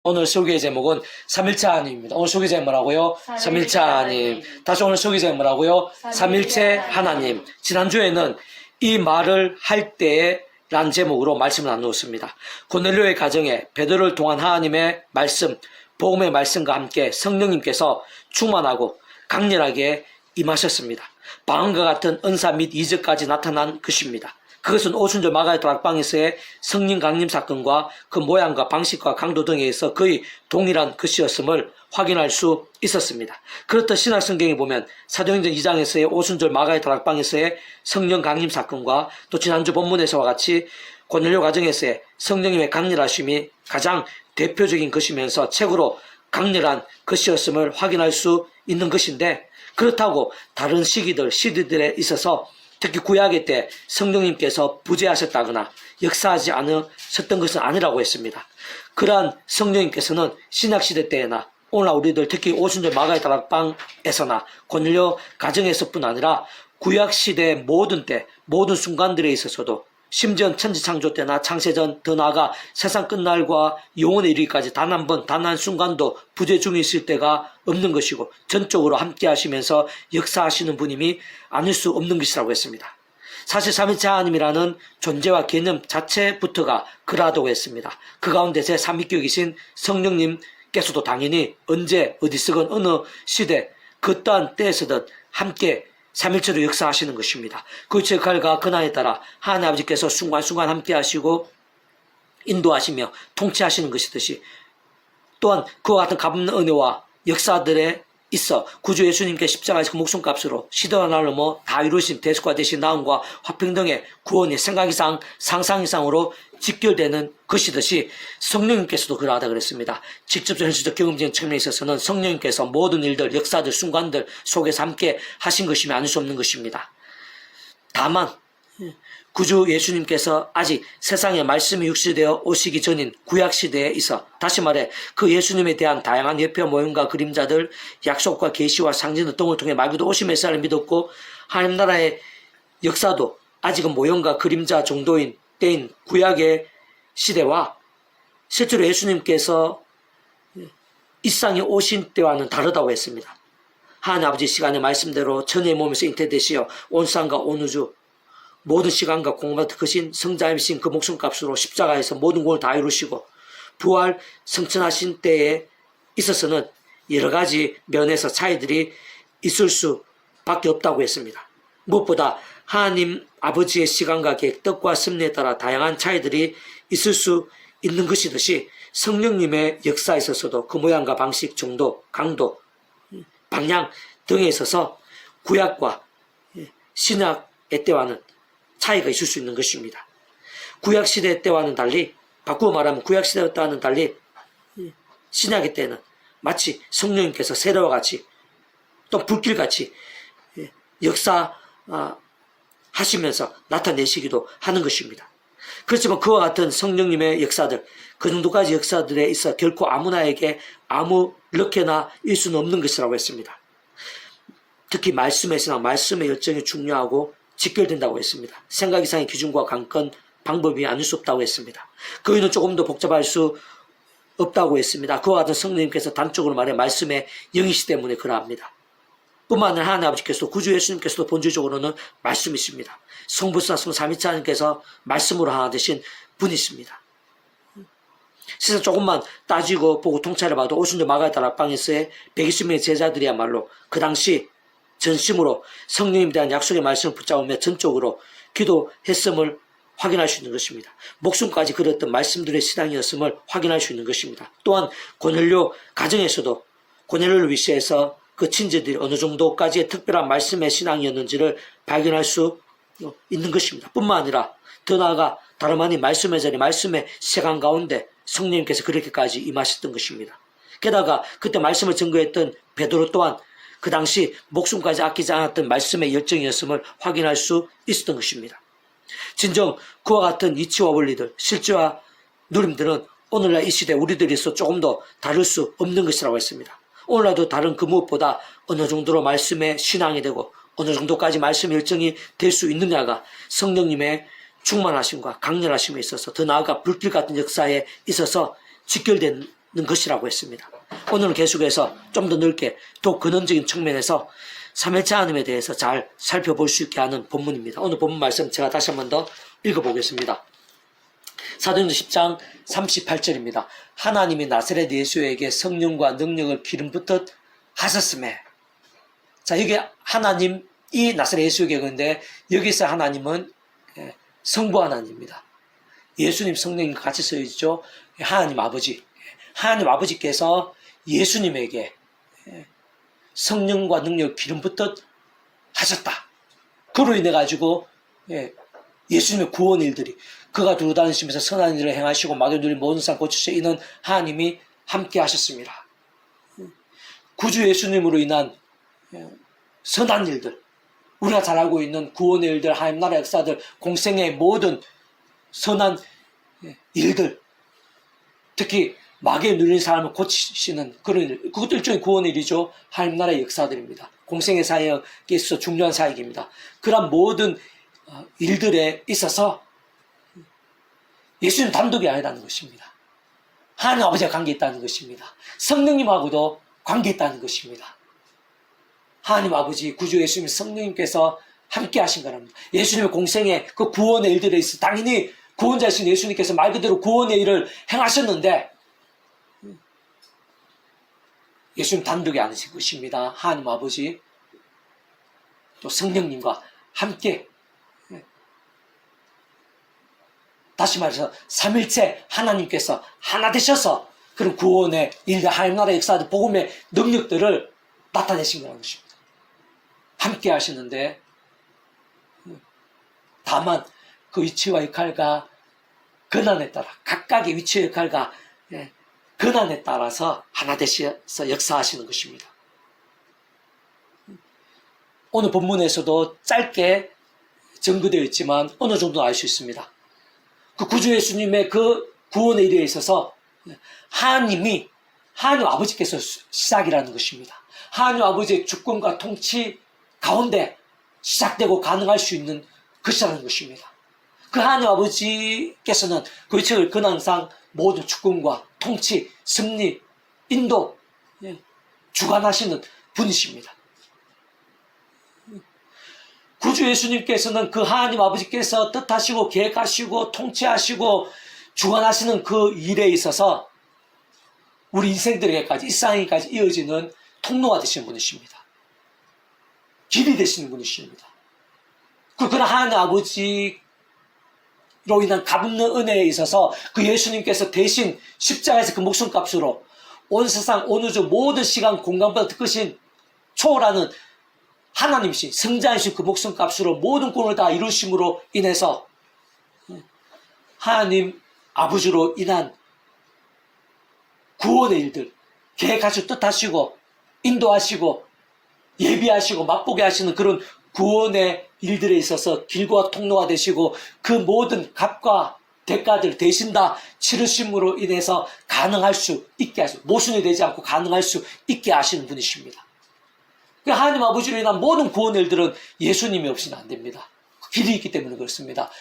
오늘 소개의 제목은 3일차 하나님입니다. 오늘 소개 제목 뭐라고요? 3일차 하나님. 다시 오늘 소개 제목 뭐라고요? 3일째 하나님. 지난주에는 이 말을 할 때에 란 제목으로 말씀을 나누었습니다. 고넬료의 가정에 베드로를 통한 하나님의 말씀, 복음의 말씀과 함께 성령님께서 충만하고 강렬하게 임하셨습니다. 방언과 같은 은사 및 이적까지 나타난 것입니다. 그것은 오순절 마가의 다락방에서의 성령 강림 사건과 그 모양과 방식과 강도 등에 있어 거의 동일한 것이었음을 확인할 수 있었습니다. 그렇듯 신약 성경에 보면 사도행전 2장에서의 오순절 마가의 다락방에서의 성령 강림 사건과 또 지난주 본문에서와 같이 고넬료 가정에서의 성령님의 강렬하심이 가장 대표적인 것이면서 책으로 강렬한 것이었음을 확인할 수 있는 것인데, 그렇다고 다른 시기들에 있어서 특히 구약의 때 성령님께서 부재하셨다거나 역사하지 않으셨던 것은 아니라고 했습니다. 그러한 성령님께서는 신약시대 때나 오늘날 우리들 특히 오순절 마가의 다락방에서나 고넬료 가정에서뿐 아니라 구약시대의 모든 때 모든 순간들에 있어서도 심지어 천지창조 때나 창세전 더 나아가 세상 끝날과 영원에 이르기까지 단 한 번, 단 한 순간도 부재 중에 있을 때가 없는 것이고 전적으로 함께 하시면서 역사하시는 분임이 아닐 수 없는 것이라고 했습니다. 사실 삼위일체 하나님이라는 존재와 개념 자체부터가 그러하다고 했습니다. 그 가운데 제3위격이신 성령님께서도 당연히 언제 어디서건 어느 시대 그 또한 때에서든 함께 삼일체로 역사하시는 것입니다. 그 역할과 근한에 따라 하나님 아버지께서 순간순간 함께 하시고 인도하시며 통치하시는 것이듯이 또한 그와 같은 값없는 은혜와 역사들에 있어 구주 예수님께 십자가에서 그 목숨값으로 시대와 날 넘어 다 이루신 대속과 대신 나음과 화평 등의 구원이 생각 이상 상상 이상으로 직결되는 것이듯이 성령님께서도 그러하다 그랬습니다. 직접적 현실적 경험적인 측면에 있어서는 성령님께서 모든 일들, 역사들, 순간들 속에서 함께 하신 것이면 아닐 수 없는 것입니다. 다만 구주 예수님께서 아직 세상에 말씀이 육시되어 오시기 전인 구약시대에 있어, 다시 말해 그 예수님에 대한 다양한 예표 모형과 그림자들, 약속과 계시와 상징 등을 통해 말고도 오신 메시아를 믿었고 하나님 나라의 역사도 아직은 모형과 그림자 정도인 때인 구약의 시대와 실제로 예수님께서 이 세상에 오신 때와는 다르다고 했습니다. 하나님 아버지 시간의 말씀대로 천의 몸에서 잉태되시어 온 세상과 온 우주 모든 시간과 공간을 크신 성자이신 그 목숨값으로 십자가에서 모든 공을 다 이루시고 부활 성천하신 때에 있어서는 여러 가지 면에서 차이들이 있을 수밖에 없다고 했습니다. 무엇보다 하나님 아버지의 시간과 계획, 뜻과 섭리에 따라 다양한 차이들이 있을 수 있는 것이듯이 성령님의 역사에 있어서도 그 모양과 방식, 정도, 강도, 방향 등에 있어서 구약과 신약의 때와는 차이가 있을 수 있는 것입니다. 구약시대 때와는 달리, 바꾸어 말하면 구약시대 때와는 달리 신약의 때는 마치 성령님께서 세례와 같이 또 불길같이 역사하시면서 나타내시기도 하는 것입니다. 그렇지만 그와 같은 성령님의 역사들, 그 정도까지 역사들에 있어 결코 아무나에게 아무렇게나 일 수는 없는 것이라고 했습니다. 특히 말씀에서나 말씀의 열정이 중요하고 직결된다고 했습니다. 생각 이상의 기준과 관건, 방법이 아닐 수 없다고 했습니다. 그 이유는 조금 더 복잡할 수 없다고 했습니다. 그와 같은 성령님께서 단적으로 말해 말씀의 영이시 때문에 그러합니다. 뿐만 아니라 하나님 아버지께서도 구주 예수님께서도 본질적으로는 말씀이십니다. 성부사 삼위일체 하나님께서 말씀으로 하나 되신 분이십니다. 세상 조금만 따지고 보고 통찰해 봐도 오순절 마가의 다락방에서의 120명의 제자들이야말로 그 당시 전심으로 성령님에 대한 약속의 말씀을 붙잡으며 전적으로 기도했음을 확인할 수 있는 것입니다. 목숨까지 걸었던 말씀들의 신앙이었음을 확인할 수 있는 것입니다. 또한 고넬료 가정에서도 고넬료를 위시해서 그 친지들이 어느 정도까지의 특별한 말씀의 신앙이었는지를 발견할 수 있는 것입니다. 뿐만 아니라 더 나아가 다름 아닌 말씀의 자리, 말씀의 시간 가운데 성령님께서 그렇게까지 임하셨던 것입니다. 게다가 그때 말씀을 증거했던 베드로 또한 그 당시 목숨까지 아끼지 않았던 말씀의 열정이었음을 확인할 수 있었던 것입니다. 진정 그와 같은 이치와 원리들, 실제와 누림들은 오늘날 이 시대 우리들에서 조금 더 다를 수 없는 것이라고 했습니다. 오늘날도 다른 그 무엇보다 어느 정도로 말씀의 신앙이 되고 어느 정도까지 말씀의 열정이 될 수 있느냐가 성령님의 충만하심과 강렬하심에 있어서 더 나아가 불길 같은 역사에 있어서 직결된 것이라고 했습니다. 오늘은 계속해서 좀 더 넓게 또 근원적인 측면에서 삼일체 하나님에 대해서 잘 살펴볼 수 있게 하는 본문입니다. 오늘 본문 말씀 제가 다시 한 번 더 읽어보겠습니다. 사도행전 10장 38절입니다. 하나님이 나사렛 예수에게 성령과 능력을 기름 붓듯 하셨음에. 자, 이게 하나님, 이 나사렛 예수에게 그런데 여기서 하나님은 성부 하나님입니다. 예수님 성령님과 같이 써 있죠. 하나님 아버지. 하나님 아버지께서 예수님에게 성령과 능력을 기름 붓듯 하셨다. 그로 인해 가지고 예수님의 구원 일들이 그가 두루 다니시면서 선한 일을 행하시고 마귀를 누린 모든 사람 고치시고 이는 하나님이 함께 하셨습니다. 구주 예수님으로 인한 선한 일들, 우리가 잘 알고 있는 구원의 일들, 하나님 나라 역사들, 공생의 모든 선한 일들, 특히 마귀에 눌린 사람을 고치시는 그런 일, 그것도 일종의 구원의 일이죠. 하나님 나라의 역사들입니다. 공생의 사역에 있어서 중요한 사역입니다. 그런 모든 일들에 있어서 예수님 단독이 아니라는 것입니다. 하나님 아버지와 관계 있다는 것입니다. 성령님하고도 관계 있다는 것입니다. 하나님 아버지, 구주 예수님 성령님께서 함께 하신 거랍니다. 예수님의 공생의 그 구원의 일들에 있어 당연히 구원자이신 예수님께서 말 그대로 구원의 일을 행하셨는데 예수님 단독이 아니신 것입니다. 하나님 아버지 또 성령님과 함께 다시 말해서 삼일체 하나님께서 하나 되셔서 그런 구원의 일들, 하나님 나라의 역사들, 복음의 능력들을 나타내신 거라는 것입니다. 함께 하시는데 다만 그 위치와 역할과 근한에 따라 각각의 위치와 역할과 근한에 따라서 하나 되셔서 역사하시는 것입니다. 오늘 본문에서도 짧게 전구되어 있지만 어느 정도 알 수 있습니다. 그 구주 예수님의 그 구원의 일에 있어서 하나님 아버지께서 시작이라는 것입니다. 하나님 아버지의 주권과 통치 가운데 시작되고 가능할 수 있는 것이라는 것입니다. 그 하나님 아버지께서는 그 위치를 근황상 모든 주권과 통치, 승리, 인도, 주관하시는 분이십니다. 구주 예수님께서는 그 하나님 아버지께서 뜻하시고 계획하시고 통치하시고 주관하시는 그 일에 있어서 우리 인생들에게까지 일상에까지 이어지는 통로가 되시는 분이십니다. 길이 되시는 분이십니다. 그런 하나님 아버지로 인한 값없는 은혜에 있어서 그 예수님께서 대신 십자가에서 그 목숨값으로 온 세상 온 우주 모든 시간 공간보다 더 크신 초월하는 하나님이신 성자이신 그 목숨값으로 모든 꿈을 다 이루심으로 인해서 하나님 아버지로 인한 구원의 일들 계획하시고 뜻하시고 인도하시고 예비하시고 맛보게 하시는 그런 구원의 일들에 있어서 길과 통로가 되시고 그 모든 값과 대가들 대신 다 치르심으로 인해서 가능할 수 있게 하시고 모순이 되지 않고 가능할 수 있게 하시는 분이십니다. 하나님 아버지로 인한 모든 구원의 일들은 예수님이 없이는 안 됩니다. 길이 있기 때문에 그렇습니다.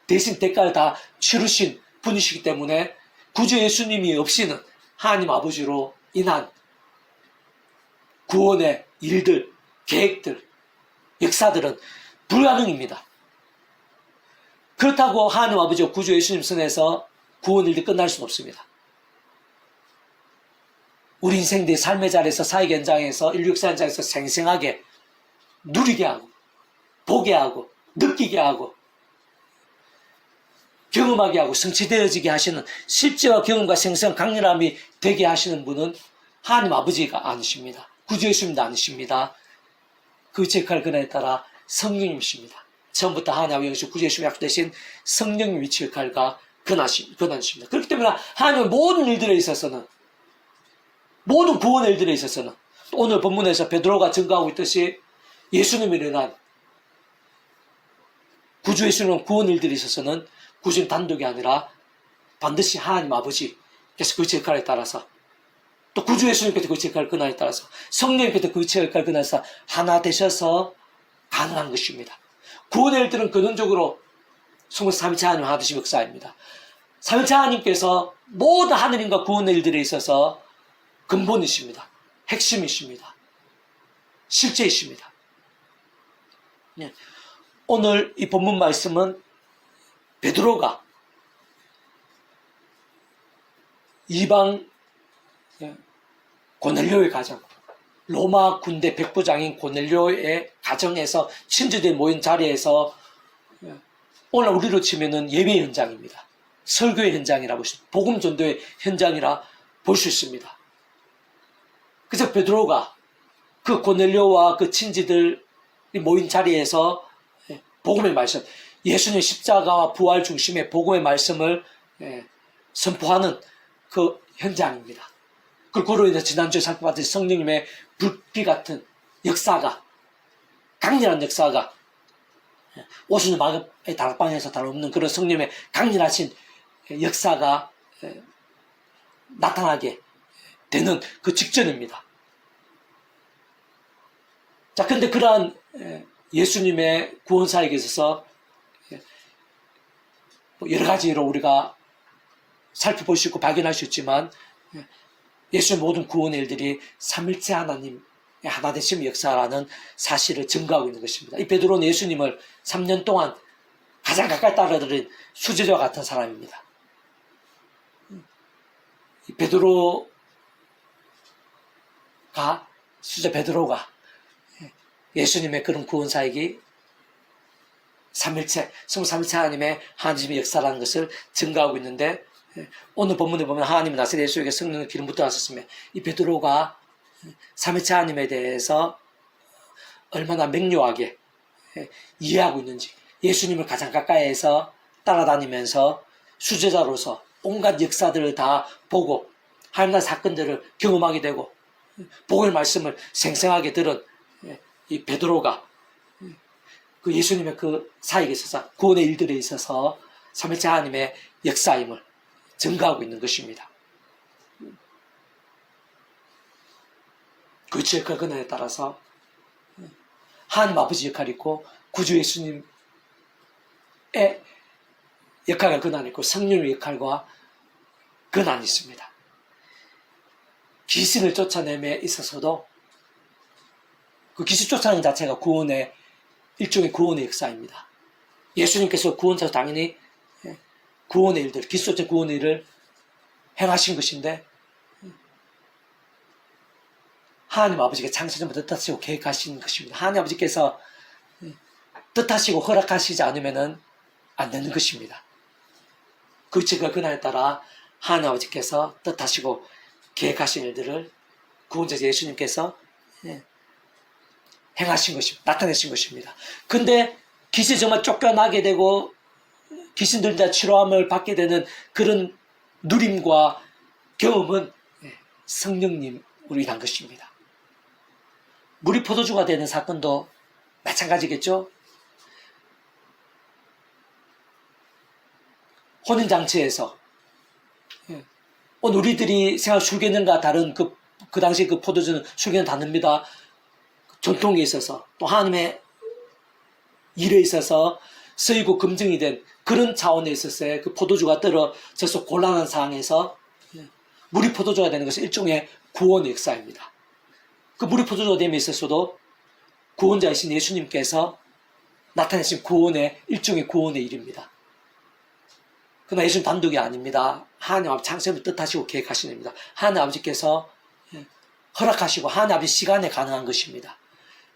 대신 대가를 다 치르신 분이시기 때문에 구주 예수님이 없이는 하나님 아버지로 인한 구원의 일들, 계획들, 역사들은 불가능입니다. 그렇다고 하나님 아버지와 구주 예수님 선에서 구원 일들이 끝날 수는 없습니다. 우리 인생들의 삶의 자리에서 사역 현장에서 인류 역사 현장에서 생생하게 누리게 하고 보게 하고 느끼게 하고 경험하게 하고 성취되어지게 하시는 실제와 경험과 생생 강렬함이 되게 하시는 분은 하나님 아버지가 아니십니다. 구주 예수님도 아니십니다. 그 역할 근원에 따라 성령님이십니다. 처음부터 하나님 아버지 구주 예수님 약속되신 성령님 위치 역할과 근원이십니다. 그렇기 때문에 하나님의 모든 일들에 있어서는 모든 구원의 일들에 있어서는 오늘 본문에서 베드로가 증거하고 있듯이 예수님이 일어난 구주 예수님의 구원 일들에 있어서는 구주님 단독이 아니라 반드시 하나님 아버지께서 그 역할에 따라서 또 구주 예수님께서 그 역할 근원에 따라서 성령님께서 그 역할 근원에서 하나 되셔서 가능한 것입니다. 구원의 일들은 근원적으로 성부 삼위체 하나님 하나 되신 역사입니다. 삼위일체 하나님께서 모든 하느님과 구원의 일들에 있어서 근본이십니다. 핵심이십니다. 실제이십니다. 예. 오늘 이 본문 말씀은 베드로가 이방 고넬료의 가정, 로마 군대 백부장인 고넬료의 가정에서 친지들이 모인 자리에서 오늘 우리로 치면은 예배 현장입니다. 설교의 현장이라 볼 수 있습니다. 복음 전도의 현장이라 볼 수 있습니다. 그래서 베드로가 그 고넬료와 그 친지들이 모인 자리에서 복음의 말씀, 예수님의 십자가와 부활 중심의 복음의 말씀을 선포하는 그 현장입니다. 그로 인해서 지난주에 살펴봤던 성령님의 불빛 같은 역사가, 강렬한 역사가, 오순절 마급의 다락방에서 다름없는 그런 성령님의 강렬하신 역사가 나타나게 되는 그 직전입니다. 자, 근데 그러한 예수님의 구원사역에 있어서 여러 가지로 우리가 살펴볼 수 있고 발견할 수 있지만 예수의 모든 구원의 일들이 삼일체 하나님의 하나 되심의 역사라는 사실을 증거하고 있는 것입니다. 이 베드로는 예수님을 3년 동안 가장 가까이 따라들은 수제자와 같은 사람입니다. 이 베드로가 수제 베드로가 예수님의 그런 구원사역이 삼일체 하나님의 하나님의 역사라는 것을 증거하고 있는데, 오늘 본문에 보면 하나님은 나사렛 예수에게 성령의 기름 붓다 하셨으며, 이 베드로가 삼일체 하나님에 대해서 얼마나 명료하게 이해하고 있는지, 예수님을 가장 가까이에서 따라다니면서 수제자로서 온갖 역사들을 다 보고 하나님의 사건들을 경험하게 되고 복음의 말씀을 생생하게 들은 이 베드로가 그 예수님의 그 사역에 있어서 구원의 일들에 있어서 삼일체 하나님의 역사임을 증거하고 있는 것입니다. 그 지역과 근원에 따라서 하나님 아버지 역할이 있고 구주 예수님의 역할과 근원이 있고 성령의 역할과 근원이 있습니다. 귀신을 쫓아내에 있어서도 그 귀신 쫓아내는 자체가 구원의 일종의 구원의 역사입니다. 예수님께서 구원자로 당연히 구원의 일들, 귀신 쫓아 구원의 일을 행하신 것인데 하나님 아버지가 창세전부터 뜻하시고 계획하신 것입니다. 하나님 아버지께서 뜻하시고 허락하시지 않으면 안 되는 것입니다. 그 지가 그날에 따라 하나님 아버지께서 뜻하시고 계획하신 일들을 구원자 예수님께서 행하신 것입니다. 나타내신 것입니다. 근데 귀신이 정말 쫓겨나게 되고 귀신들 다 치료함을 받게 되는 그런 누림과 경험은 성령님으로 인한 것입니다. 물이 포도주가 되는 사건도 마찬가지겠죠. 혼인잔치에서 오늘 우리들이 생각 술견과 다른 그 당시 그 포도주는 술견은 다릅니다. 전통에 있어서 또 하나님의 일에 있어서 쓰이고 검증이 된 그런 차원에 있어서의 그 포도주가 떨어져서 곤란한 상황에서 물이 포도주가 되는 것은 일종의 구원의 역사입니다. 그 물이 포도주가 됨에 있어서도 구원자이신 예수님께서 나타내신 구원의 일종의 구원의 일입니다. 그러나 예수님 단독이 아닙니다. 하나님 아버지 창세부터 뜻하시고 계획하시는 겁니다. 하나님 아버지께서 허락하시고 하나님 아버지 시간에 가능한 것입니다.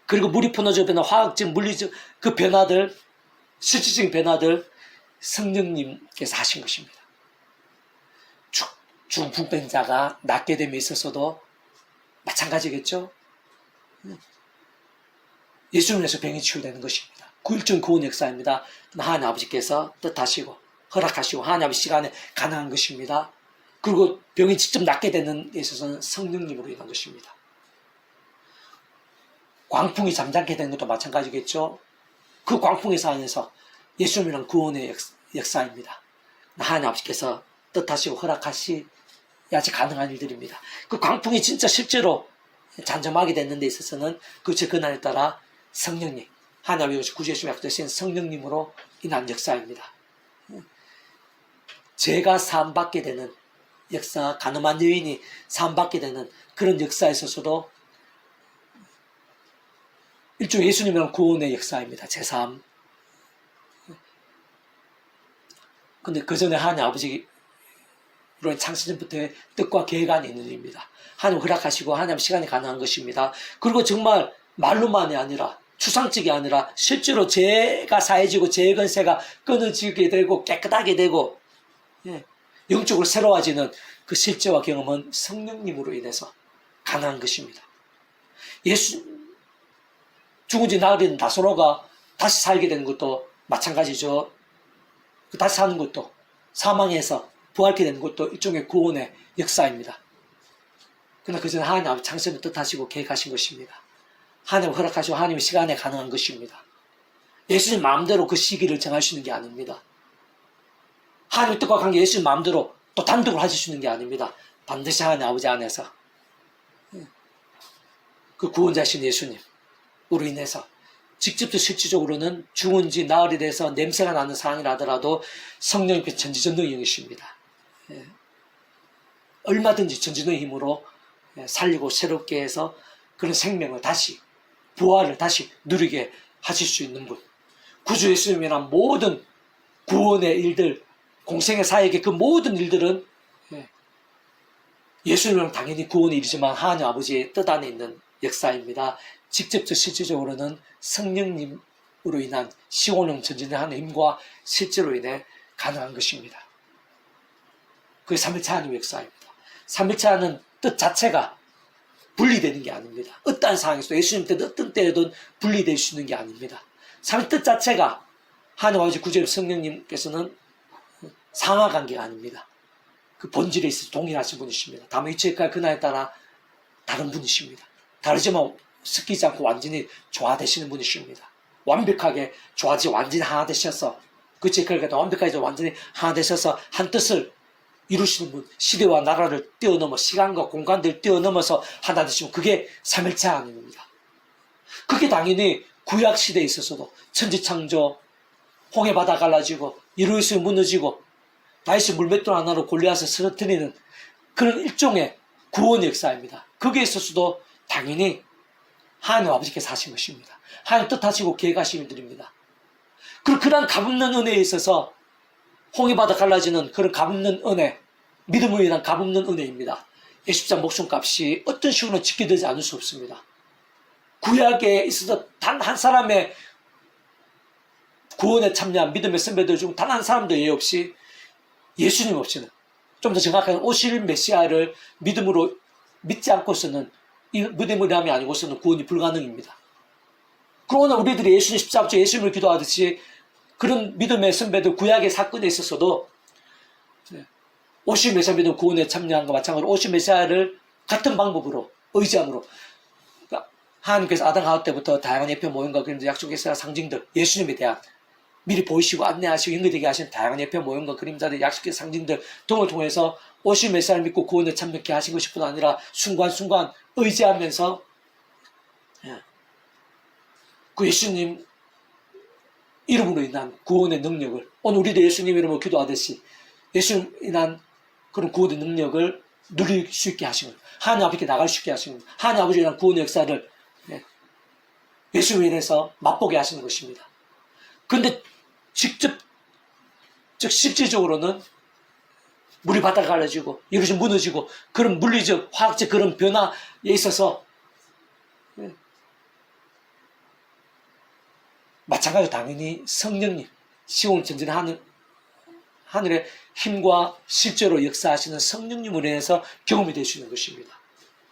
그리고 물이 포도주가 되는 화학적, 물리적 그 변화들, 실질적인 변화들 성령님께서 하신 것입니다. 중풍병자가 낫게 됨에 있어서도 마찬가지겠죠. 예수님에서 병이 치유되는 것입니다. 그 일종 구원 역사입니다. 하나님 아버지께서 뜻하시고 허락하시고 하나님 아버지 시간에 가능한 것입니다. 그리고 병이 직접 낫게 되는 데 있어서는 성령님으로 인한 것입니다. 광풍이 잠잠게 되는 것도 마찬가지겠죠. 그 광풍의 상황에서 예수님이란 구원의 역사입니다. 하나님 아버지께서 뜻하시고 허락하시야지 가능한 일들입니다. 그 광풍이 진짜 실제로 잠잠하게 되는 데 있어서는 그 그날에 따라 성령님, 하나님 아버지 구주 예수님이 약속하신 성령님으로 인한 역사입니다. 죄가 사함받게 되는 역사, 가늠한 여인이 사함받게 되는 그런 역사에 있어서도 일종의 예수님이란 구원의 역사입니다. 제사함. 근데 그 전에 하나님 아버지로 창세전부터의 뜻과 계획 안에 있는 일입니다. 하나님 허락하시고 하나님 시간이 가능한 것입니다. 그리고 정말 말로만이 아니라 추상적이 아니라 실제로 죄가 사해지고 죄의 권세가 끊어지게 되고 깨끗하게 되고 영적으로 새로워지는 그 실제와 경험은 성령님으로 인해서 가능한 것입니다. 예수 죽은 지 나흘 된 나사로가 다시 살게 되는 것도 마찬가지죠. 다시 사는 것도 사망에서 부활케 되는 것도 일종의 구원의 역사입니다. 그러나 그 전에 하나님 아버지 창세를 뜻하시고 계획하신 것입니다. 하나님 허락하시고 하나님의 시간에 가능한 것입니다. 예수님 마음대로 그 시기를 정할 수 있는 게 아닙니다. 하나님의 뜻과 관계 예수님 마음대로 또 단독으로 하실 수 있는 게 아닙니다. 반드시 하나님 아버지 안에서 그 구원자신 예수님으로 인해서 직접도 실질적으로는 죽은 지 나흘이 돼서 냄새가 나는 상황이라 하더라도 성령님께서 전지전능의 영이십니다. 얼마든지 전지전능의 힘으로 살리고 새롭게 해서 그런 생명을 다시 부활을 다시 누리게 하실 수 있는 분. 구주 예수님이란 모든 구원의 일들, 공생의 사역의 그 모든 일들은 예수님은 당연히 구원의 일이지만 하나님 아버지의 뜻 안에 있는 역사입니다. 직접적 실질적으로는 성령님으로 인한 시온령 전진하는 힘과 실제로 인해 가능한 것입니다. 그게 삼일체 하나님의 역사입니다. 삼일체 하나는 뜻 자체가 분리되는 게 아닙니다. 어떠한 상황에서도 예수님 때도 어떤 때에도 분리될 수 있는 게 아닙니다. 삼위 뜻 자체가 하나님 아버지 구주 성령님께서는 상하관계가 아닙니다. 그 본질에 있어서 동일하신 분이십니다. 다만 위치가 그날에 따라 다른 분이십니다. 다르지만 섞이지 않고 완전히 조화되시는 분이십니다. 완벽하게 조화지 완전히 하나 되셔서 그 제칼과 완벽하게 완전히 하나 되셔서 한 뜻을 이루시는 분, 시대와 나라를 뛰어넘어 시간과 공간들을 뛰어넘어서 하나 되시면 그게 삼일체 하나님입니다. 그게 당연히 구약 시대에 있어서도 천지창조, 홍해 바다 갈라지고 이루어서 무너지고 다윗이 물맷돌 하나로 골리앗을 쓰러뜨리는 그런 일종의 구원의 역사입니다. 거기에 있어서도 당연히 하나님 아버지께서 하신 것입니다. 하나님 뜻하시고 계획하신 일들입니다. 그리고 그러한 값없는 은혜에 있어서 홍해 바다 갈라지는 그런 값없는 은혜, 믿음으로 인한 값없는 은혜입니다. 예수자 목숨값이 어떤 식으로 지켜되지 않을 수 없습니다. 구약에 있어서 단 한 사람의 구원에 참여한 믿음의 선배들 중 단 한 사람도 예외 없이 예수님 없이는, 좀 더 정확하게 오실 메시아를 믿음으로 믿지 않고서는, 이 믿음의 함이 아니고서는 구원이 불가능입니다. 그러나 우리들이 예수님 십자가 예수님을 기도하듯이 그런 믿음의 선배들 구약의 사건에 있어서도 오실 메시아 믿음 구원에 참여한 것과 마찬가지로 오실 메시아를 같은 방법으로 의지함으로, 그러니까 하나님께서 아담 하와 때부터 다양한 예표 모형과 그림자 약속의 상징들, 예수님에 대한 미리 보이시고 안내하시고 연결되게 하신 다양한 예표 모형과 그림자들 약속의 상징들 등을 통해서 오실 메시아를 믿고 구원에 참여케 하신 것일 뿐 아니라 순간순간 의지하면서 그 예수님 이름으로 인한 구원의 능력을, 오늘 우리도 예수님 이름으로 기도하듯이 예수님 인한 그런 구원의 능력을 누릴 수 있게 하신 거예요. 하나님 아버지께 나갈 수 있게 하신 거예요. 하나님 아버지에 대한 구원의 역사를 예수님에 인해서 맛보게 하시는 것입니다. 그런데 직접, 즉 실질적으로는 물이 바다가 갈라지고 이것이 무너지고 그런 물리적, 화학적 그런 변화에 있어서 마찬가지로 당연히 성령님, 시온 전진하는 하늘의 힘과 실제로 역사하시는 성령님으로 인해서 경험이 될 수 있는 것입니다.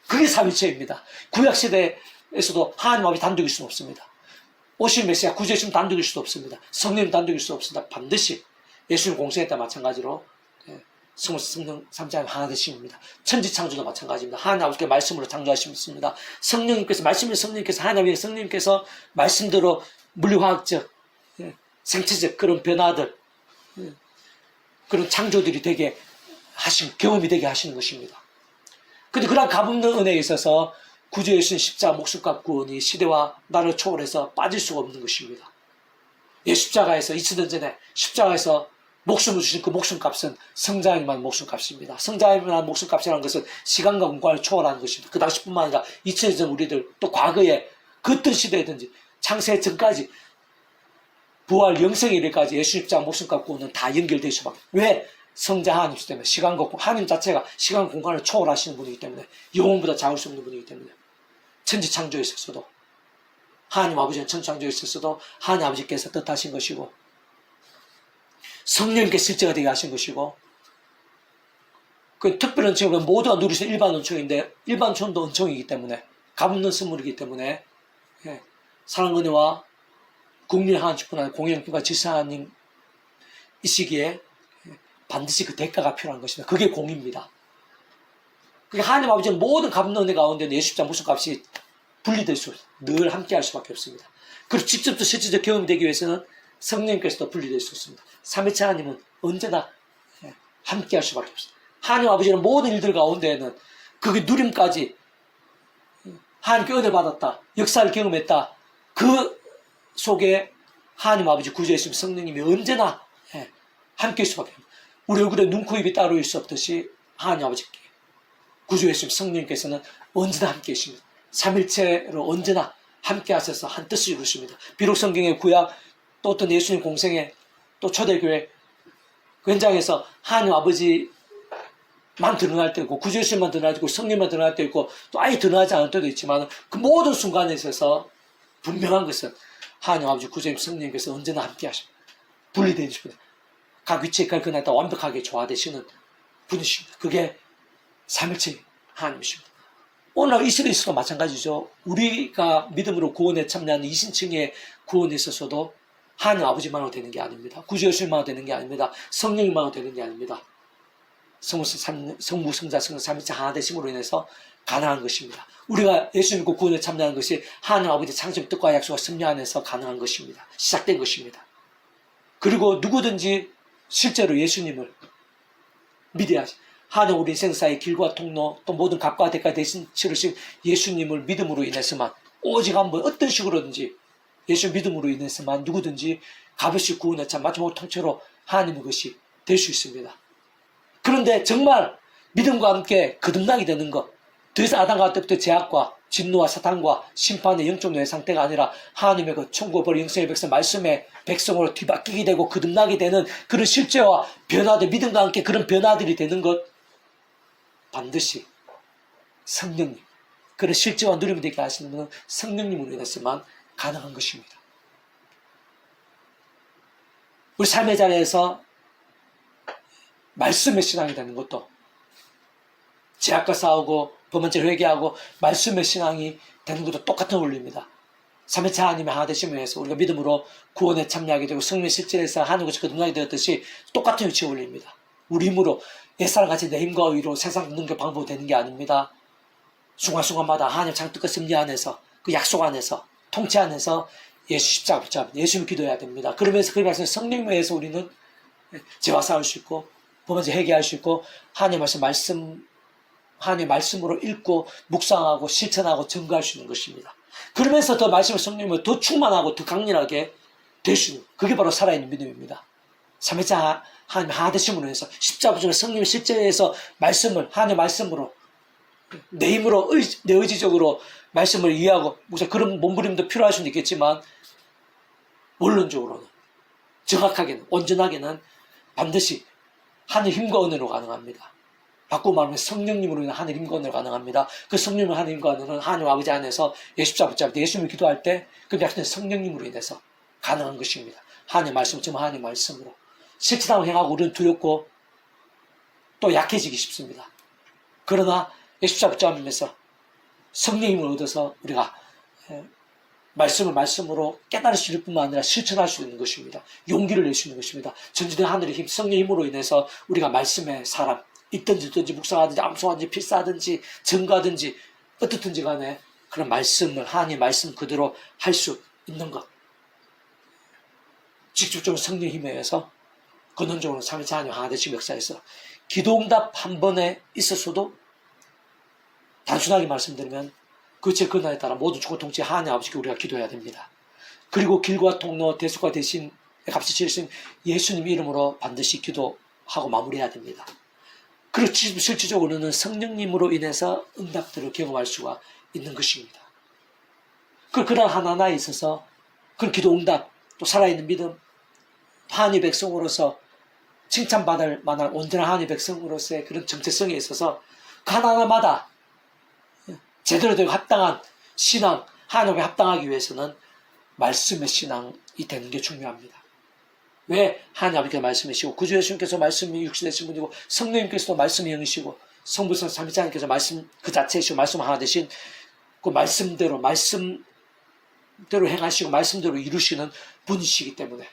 그게 삼위체입니다. 구약시대에서도 하나님 아버지 단독일 수는 없습니다. 오실 메시아 구주 예수님 단독일 수도 없습니다. 성령 단독일 수도 없습니다. 반드시 예수님 공생에 따라 마찬가지로 성령 삼자님 하나 되십니다. 천지창조도 마찬가지입니다. 하나님 아버지께 말씀으로 창조하십니다. 성령님께서 말씀을 성령님께서 하나님의 성령님께서 말씀대로 물리화학적 생체적 그런 변화들 그런 창조들이 되게 하신 경험이 되게 하시는 것입니다. 그런데 그런 값없는 은혜에 있어서 구주 예수님 십자가 목숨값 구원이 시대와 나를 초월해서 빠질 수가 없는 것입니다. 예, 십자가에서 2000년 전에 십자가에서 목숨을 주신 그 목숨값은 성자에게만 목숨값입니다. 성자에게만 목숨값이라는 것은 시간과 공간을 초월하는 것입니다. 그 당시뿐만 아니라 잊혀진 우리들, 또 과거에 그 어떤 시대든지 창세 전까지 부활 영생에 이르기까지 예수 십자가 목숨값 구원은 다 연결될 수밖에. 왜? 성자 하나님 때문에. 시간과 하나님 자체가 시간 공간을 초월하시는 분이기 때문에, 영혼보다 작을 수 없는 분이기 때문에. 천지 창조에 있었어도, 하나님 아버지는 천지 창조에 있었어도 하나님 아버지께서 뜻하신 것이고, 성령님께 실제가 되게 하신 것이고, 그 특별 은총은 모두가 누릴 수 있는 일반 은총인데, 일반 은총도 은총이기 때문에, 값없는 선물이기 때문에, 예, 사랑 은혜와 국민 하나님뿐 아니라 공영님과 질서 하나님 이 시기에 반드시 그 대가가 필요한 것입니다. 그게 공입니다. 그게 하나님 아버지는 모든 값없는 은혜 가운데 예수 십자가 목숨값이 분리될 수, 늘 함께 할 수밖에 없습니다. 그리고 직접적 실질적 경험이 되기 위해서는 성령님께서도 분리될 수 없습니다. 삼위체 하나님은 언제나 함께 할 수밖에 없습니다. 하나님 아버지는 모든 일들 가운데에는 그게 누림까지 하나님께 은혜 받았다, 역사를 경험했다, 그 속에 하나님 아버지 구주예수님 성령님이 언제나 함께 할 수밖에 없습니다. 우리 얼굴에 눈, 코, 입이 따로 있을 수 없듯이 하나님 아버지께 구주예수님 성령님께서는 언제나 함께 계십니다. 삼일체로 언제나 함께 하셔서 한 뜻을 이루십니다. 비록 성경의 구약, 또 어떤 예수님 공생애, 또 초대교회 그 현장에서 하나님 아버지만 드러날 때 있고, 구주예수님만 드러날 때 있고, 성령만 드러날 때 있고, 또 아예 드러나지 않을 때도 있지만, 그 모든 순간에 있어서 분명한 것은 하나님 아버지 구주님 성령님께서 언제나 함께 하십니다. 분리되십니다. 각 위치에 그날따라 완벽하게 조화되시는 분이십니다. 그게 삼일체 하나님이십니다. 오늘 이 시대에서도 마찬가지죠. 우리가 믿음으로 구원에 참여하는 이신층의 구원에 있어서도 하나님 아버지만으로 되는 게 아닙니다. 구주 예수님만으로 되는 게 아닙니다. 성령님만으로 되는 게 아닙니다. 성부, 성자, 성령, 삼위체 하나 되심으로 인해서 가능한 것입니다. 우리가 예수 믿고 구원에 참여하는 것이 하나님 아버지 창조의 뜻과 약속과 섭리 안에서 가능한 것입니다. 시작된 것입니다. 그리고 누구든지 실제로 예수님을 믿어야지. 하나님 우리 인생사의 길과 통로, 또 모든 값과 대가 대신 치르신 예수님을 믿음으로 인해서만, 오직 한번 어떤 식으로든지 예수 믿음으로 인해서만 누구든지 값없이 구원에 참 마지막 통째로 하나님의 것이 될 수 있습니다. 그런데 정말 믿음과 함께 거듭나게 되는 것, 더 이상 아담과 때부터 죄악과 진노와 사탄과 심판의 영적 노예 상태가 아니라 하나님의 그 천국을 버린 영생의 백성, 말씀의 백성으로 뒤바뀌게 되고 거듭나게 되는 그런 실제와 변화들, 믿음과 함께 그런 변화들이 되는 것, 반드시 성령님, 그런 실제와 누림이 되게 하시는 분은 성령님으로 인해서만 가능한 것입니다. 우리 삶의 자리에서 말씀의 신앙이 되는 것도, 죄악과 싸우고 범죄를 회개하고 말씀의 신앙이 되는 것도 똑같은 원리입니다. 삼위체 하나님의 하나 되심을 위해서 우리가 믿음으로 구원에 참여하게 되고 성령의 실제에서 하나님 것이 거듭나게 되었듯이 똑같은 위치의 원리입니다. 우리 힘으로 옛사람같이 내 힘과 의로 세상 능력 방법이 되는 게 아닙니다. 순간순간마다 하나님 창뜻과 섭리 안에서, 그 약속 안에서, 통치 안에서 예수 십자가 붙잡아 예수님을 기도해야 됩니다. 그러면서 그 말씀 성령에 의해서 우리는 죄와 싸울 수 있고 범죄 회개할 수 있고 하나님의 말씀으로 읽고 묵상하고 실천하고 증거할 수 있는 것입니다. 그러면서 더 말씀의 성령님을 더 충만하고 더 강렬하게 될 수 있는, 그게 바로 살아있는 믿음입니다. 삼위체 하나님 하나 되심으로 해서 십자가 중에 성령의 실제에서 말씀을 하나님의 말씀으로 내 힘으로 내 의지적으로 말씀을 이해하고 그런 몸부림도 필요할 수는 있겠지만, 원론적으로는 정확하게는 온전하게는 반드시 하늘 힘과 은혜로 가능합니다. 바꾸고 말하면 성령님으로 인한 하늘 힘과 은혜로 가능합니다. 그 성령의 하늘 힘과 은혜는 하나님 아버지 안에서 예수 십자가 붙잡을 때 예수님을 기도할 때 그 약속된 성령님으로 인해서 가능한 것입니다. 하나님의 말씀, 정말 하나님의 말씀으로 실천하고 행하고 우리는 두렵고 또 약해지기 쉽습니다. 그러나 예수 십자가 붙잡으면서 성령님을 얻어서 우리가 말씀으로 깨달을 수 있을 뿐만 아니라 실천할 수 있는 것입니다. 용기를 낼 수 있는 것입니다. 전지된 하늘의 힘, 성령의 힘으로 인해서 우리가 말씀의 사람, 있든지 묵상하든지 암송하든지 필사하든지 증거하든지 어떻든지 간에 그런 말씀을 하나님의 말씀 그대로 할 수 있는 것, 직접적으로 성령의 힘에 의해서 근원적으로 삼위체 하나님 하나 되신 역사에서 기도응답 한 번에 있었어도, 단순하게 말씀드리면 그의 근원에 따라 모든 주권 통치 하나님 아버지께 우리가 기도해야 됩니다. 그리고 길과 통로, 대속과 대신 값을 치르신 예수님 이름으로 반드시 기도하고 마무리해야 됩니다. 그렇지 실질적으로는 성령님으로 인해서 응답들을 경험할 수가 있는 것입니다. 그런 하나하나에 있어서 그런 기도 응답, 또 살아있는 믿음, 하나님의 백성으로서 칭찬받을 만한 온전한 하나님의 백성으로서의 그런 정체성에 있어서 그 하나하나마다 제대로 되고 합당한 신앙, 하나님에 합당하기 위해서는 말씀의 신앙이 되는 게 중요합니다. 왜? 하나님 아버지께서 말씀이시고 구주 예수님께서 말씀이 육신되신 분이고 성령님께서도 말씀이 영이시고 성부성 삼위자님께서 말씀 그 자체이시고 말씀 하나 되신 그 말씀대로 행하시고 말씀대로 이루시는 분이시기 때문에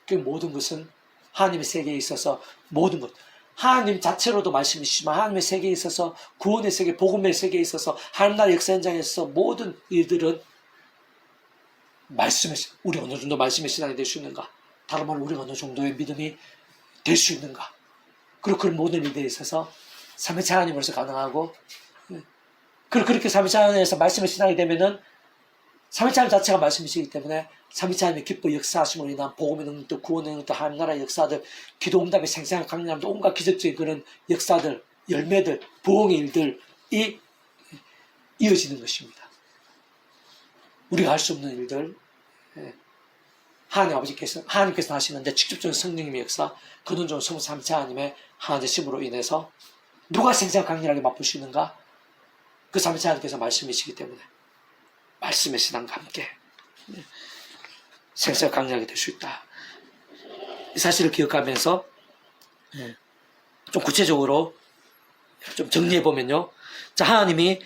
그 모든 것은 하나님의 세계에 있어서 모든 것 하나님 자체로도 말씀이시지만 하나님의 세계에 있어서 구원의 세계, 복음의 세계에 있어서 하나님 나라 역사 현장에서 모든 일들은 우리 어느 정도 말씀의 신앙이 될 수 있는가? 다른 말로 우리가 어느 정도의 믿음이 될 수 있는가? 그리고 그런 모든 일들에 있어서 삼위체 하나님으로서 가능하고 그렇게 삼위체 하나님에서 말씀의 신앙이 되면은 삼위체 하나님 자체가 말씀이시기 때문에 삼위체 하나님의 기뻐 역사하심으로 인한 복음의 능력도 구원의 능력도 하나님 나라의 역사들 기도 응답의 생생한 강림도 온갖 기적적인 그런 역사들 열매들 부흥의 일들이 이어지는 것입니다. 우리가 할 수 없는 일들 하나님께서 하시는데 직접적인 성령님의 역사 근원적으로 성부 삼위체 하나님의 하나 되심으로 인해서 누가 생생한 강렬하게 맛보시는가? 그 삼위체 하나님께서 말씀이시기 때문에 말씀의 신앙과 함께 생생한 강렬하게 될 수 있다. 이 사실을 기억하면서 좀 구체적으로 좀 정리해보면요. 자, 하나님이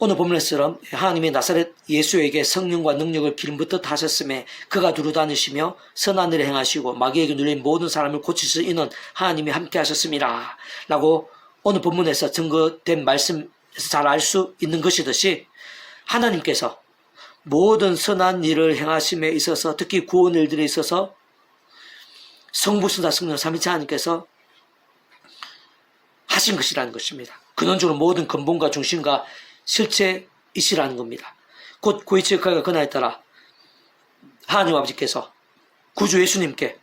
오늘 본문에처럼 하나님이 나사렛 예수에게 성령과 능력을 기름부터 하셨음에 그가 두루다니시며 선한 일을 행하시고 마귀에게 눌린 모든 사람을 고치시는 이는 하나님이 함께 하셨습니다. 라고 오늘 본문에서 증거된 말씀에서 잘 알 수 있는 것이듯이 하나님께서 모든 선한 일을 행하심에 있어서 특히 구원 일들에 있어서 성부, 성자, 성령, 삼위체 하나님께서 하신 것이라는 것입니다. 근원적으로 모든 근본과 중심과 실체이시라는 겁니다. 곧 고이치 역할과 근하에 따라 하나님 아버지께서 구주 예수님께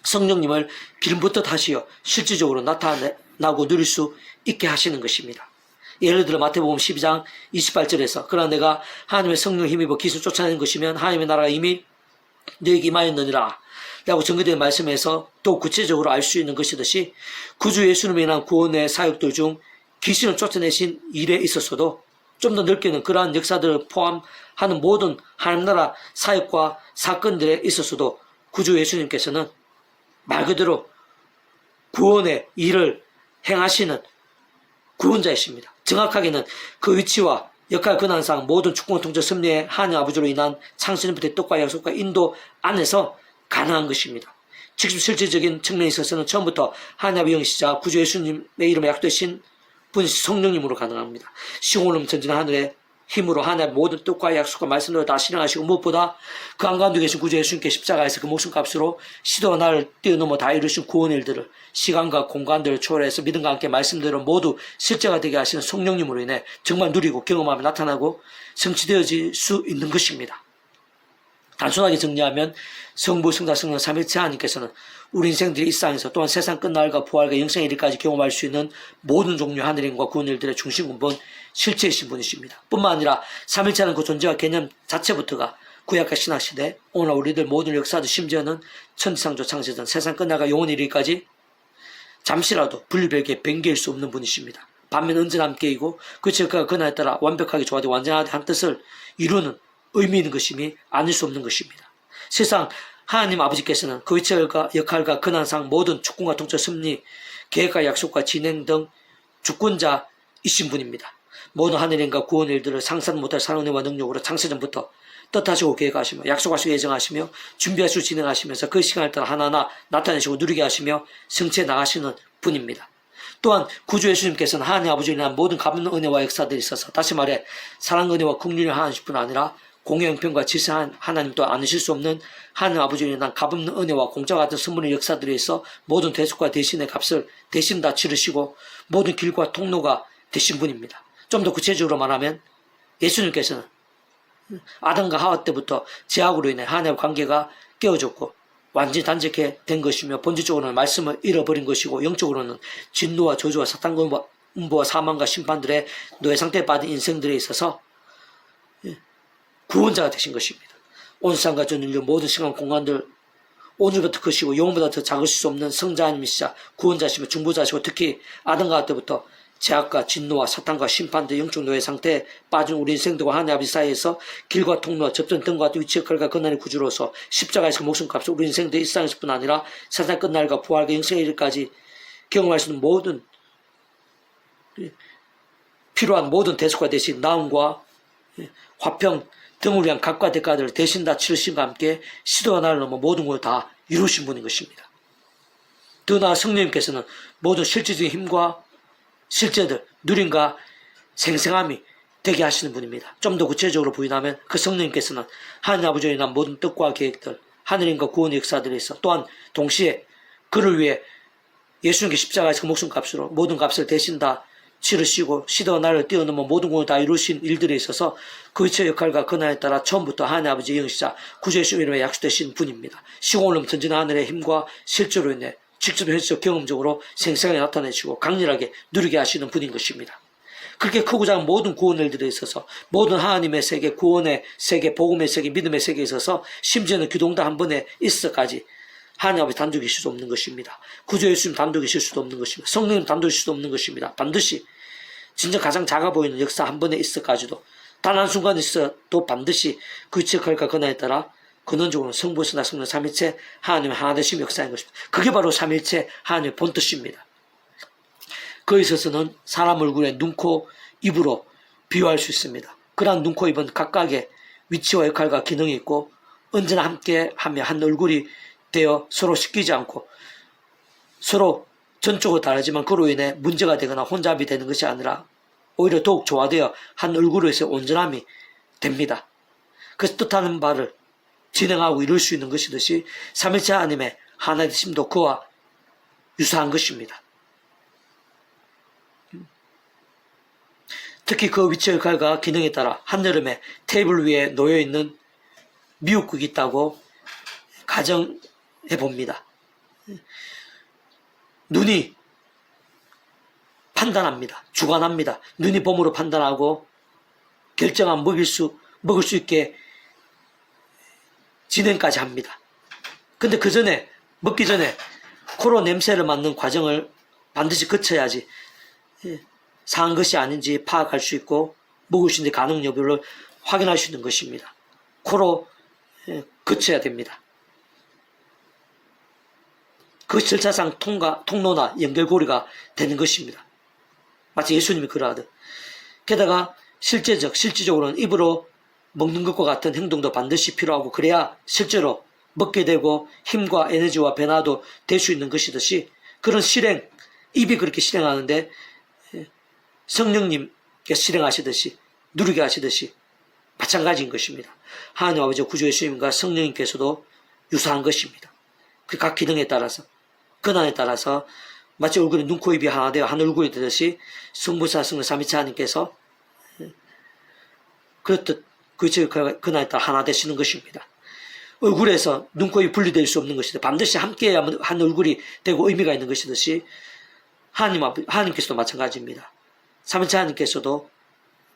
성령님을 기름부터 하시어 실질적으로 나타나고 누릴 수 있게 하시는 것입니다. 예를 들어 마태복음 12장 28절에서 그러나 내가 하나님의 성령을 힘입어 기술 쫓아내는 것이면 하나님의 나라가 이미 너에게 임하였느니라 라고 전개된 말씀에서 또 구체적으로 알 수 있는 것이듯이 구주 예수님에 인한 구원의 사역들 중 귀신을 쫓아내신 일에 있어서도 좀 더 넓게는 그러한 역사들을 포함하는 모든 하나님 나라 사역과 사건들에 있어서도 구주 예수님께서는 말 그대로 구원의 일을 행하시는 구원자이십니다. 정확하게는 그 위치와 역할 근한상 모든 축복과 통제 섭리의 하나님 아버지로 인한 창세전부터의 뜻과 약속과 인도 안에서 가능한 것입니다. 직접 실질적인 측면에 있어서는 처음부터 하나님 아버지 영이시자 구주 예수님의 이름에 약되신 분이 성령님으로 가능합니다. 시온음 전진한 하늘의 힘으로 하나님의 모든 뜻과 약속과 말씀으로 다 실행하시고 무엇보다 그 한가운데 계신 구주 예수님께 십자가에서 그 목숨값으로 시도와 나를 뛰어넘어 다 이루신 구원의 일들을 시간과 공간들을 초월해서 믿음과 함께 말씀대로 모두 실제가 되게 하시는 성령님으로 인해 정말 누리고 경험하며 나타나고 성취되어질 수 있는 것입니다. 단순하게 정리하면 성부, 성자, 성령, 삼위체 하나님께서는 우리 인생들이 이 세상에서 또한 세상 끝날과 부활과 영생의 일까지 경험할 수 있는 모든 종류 하늘인과 구원 일들의 중심 근본 실체이신 분이십니다. 뿐만 아니라 삼위체는 그 존재와 개념 자체부터가 구약과 신학시대 오늘 우리들 모든 역사도 심지어는 천지창조 창세전 세상 끝날과 영원의 일까지 잠시라도 분리별개 변개일 수 없는 분이십니다. 반면 언제나 함께이고 그 역사가 그날에 따라 완벽하게 조화되고 완전하게 한 뜻을 이루는 의미 있는 것임이 아닐 수 없는 것입니다. 세상 하나님 아버지께서는 그 위치와 역할과 근한상 모든 주권과 통치 섭리, 계획과 약속과 진행 등 주권자이신 분입니다. 모든 하늘인과 구원 일들을 상상 못할 사랑과 능력으로 창세전부터 뜻하시고 계획하시며 약속하시고 예정하시며 준비하시고 진행하시면서 그 시간을 따라 하나하나 나타내시고 누리게 하시며 성취해 나가시는 분입니다. 또한 구주 예수님께서는 하나님 아버지에 대한 모든 값없는 은혜와 역사들이 있어서 다시 말해 사랑 은혜와 긍휼을 하나님 뿐 아니라 공의 형편과 질서한 하나님도 안으실 수 없는 하나님 아버지에 대한 값없는 은혜와 공짜 같은 선물의 역사들에 있어 모든 대속과 대신의 값을 대신 다 치르시고 모든 길과 통로가 되신 분입니다. 좀 더 구체적으로 말하면 예수님께서는 아담과 하와 때부터 죄악으로 인해 하나님과 관계가 깨어졌고 완전히 단죄케 된 것이며 본질적으로는 말씀을 잃어버린 것이고 영적으로는 진노와 저주와 사탄과 음보와 사망과 심판들의 노예 상태에 빠진 인생들에 있어서 구원자가 되신 것입니다. 온 세상과 전 인류 모든 시간 공간들 오늘부터 크시고 영원보다 더 작으실 수 없는 성자 하나님이시자 구원자시며 중보자시고 특히 아담과 때부터 죄악과 진노와 사탄과 심판들 영적 노예 상태에 빠진 우리 인생들과 하나님 아버지 사이에서 길과 통로와 접전 등과 같은 위치의 칼과 근한의 구주로서 십자가에서 목숨값을 우리 인생들 일상에서뿐 아니라 세상 끝날과 부활과 영생의 일까지 경험할 수 있는 모든 필요한 모든 대속과 대신 나음과 화평 등을 위한 각과 대가들을 대신 다 치르심과 함께 시도와 나를 넘어 모든 걸 다 이루신 분인 것입니다. 더 나아 성령님께서는 모든 실질적인 힘과 실제들, 누림과 생생함이 되게 하시는 분입니다. 좀 더 구체적으로 부인하면 그 성령님께서는 하나님 아버지에 인한 모든 뜻과 계획들, 하늘님과 구원의 역사들에 있어 또한 동시에 그를 위해 예수님께 십자가에서 그 목숨값으로 모든 값을 대신 다 치르시고 시대와 나를 뛰어넘어 모든 것을 다 이루신 일들에 있어서 그 위치의 역할과 근한에 따라 처음부터 하나님 아버지의 영시자 구주 예수 이름에 약속되신 분입니다. 시공을 던지는 하늘의 힘과 실제로 인해 직접 현실적 경험적으로 생생하게 나타내시고 강렬하게 누리게 하시는 분인 것입니다. 그렇게 크고 작은 모든 구원 일들에 있어서 모든 하나님의 세계, 구원의 세계, 복음의 세계, 믿음의 세계에 있어서 심지어는 기동다 한 번에 있어까지 하나님 아버지 단독이실 수 없는 것입니다. 구주 예수님 단독이실 수도 없는 것입니다. 성령님 단독이실 수도 없는 것입니다. 반드시 진짜 가장 작아 보이는 역사 한 번에 있어까지도 단 한순간 있어도 반드시 그 위치의 칼과 근한에 따라 근원적으로 성부에서 성령 삼일체 하나님의 하나 되심 역사인 것입니다. 그게 바로 삼일체 하나님의 본뜻입니다. 그에 있어서는 사람 얼굴에 눈, 코, 입으로 비유할 수 있습니다. 그러한 눈, 코, 입은 각각의 위치와 역할과 기능이 있고 언제나 함께 하며 한 얼굴이 되어 서로 씻기지 않고 서로 전적으로 다르지만 그로 인해 문제가 되거나 혼잡이 되는 것이 아니라 오히려 더욱 조화되어 한 얼굴에서 온전함이 됩니다. 그래서 뜻하는 바를 진행하고 이룰 수 있는 것이듯이 삼일체 하나님의 하나 되심도 그와 유사한 것입니다. 특히 그 위치의 역할과 기능에 따라 한여름에 테이블 위에 놓여있는 미역국이 있다고 가정해 봅니다. 눈이 판단합니다. 주관합니다. 눈이 봄으로 판단하고 결정한 먹을 수 있게 진행까지 합니다. 근데 그 전에, 먹기 전에 코로 냄새를 맡는 과정을 반드시 거쳐야지 상한 것이 아닌지 파악할 수 있고 먹을 수 있는 가능 여부를 확인할 수 있는 것입니다. 코로 거쳐야 됩니다. 그 절차상 통로나 연결고리가 되는 것입니다. 마치 예수님이 그러하듯. 게다가 실질적으로는 입으로 먹는 것과 같은 행동도 반드시 필요하고 그래야 실제로 먹게 되고 힘과 에너지와 변화도 될 수 있는 것이듯이 그런 실행, 입이 그렇게 실행하는데 성령님께서 실행하시듯이 누리게 하시듯이 마찬가지인 것입니다. 하나님 아버지 구주 예수님과 성령님께서도 유사한 것입니다. 그 각 기능에 따라서 근한에 따라서 마치 얼굴에 눈, 코, 입이 하나 되어 한 얼굴이 되듯이 성부사 성령 삼위체 하나님께서 그렇듯 그 근한에 따라 하나 되시는 것입니다. 얼굴에서 눈, 코, 입이 분리될 수 없는 것이다. 반드시 함께 한 얼굴이 되고 의미가 있는 것이듯이 하나님께서도 마찬가지입니다. 삼위체 하나님께서도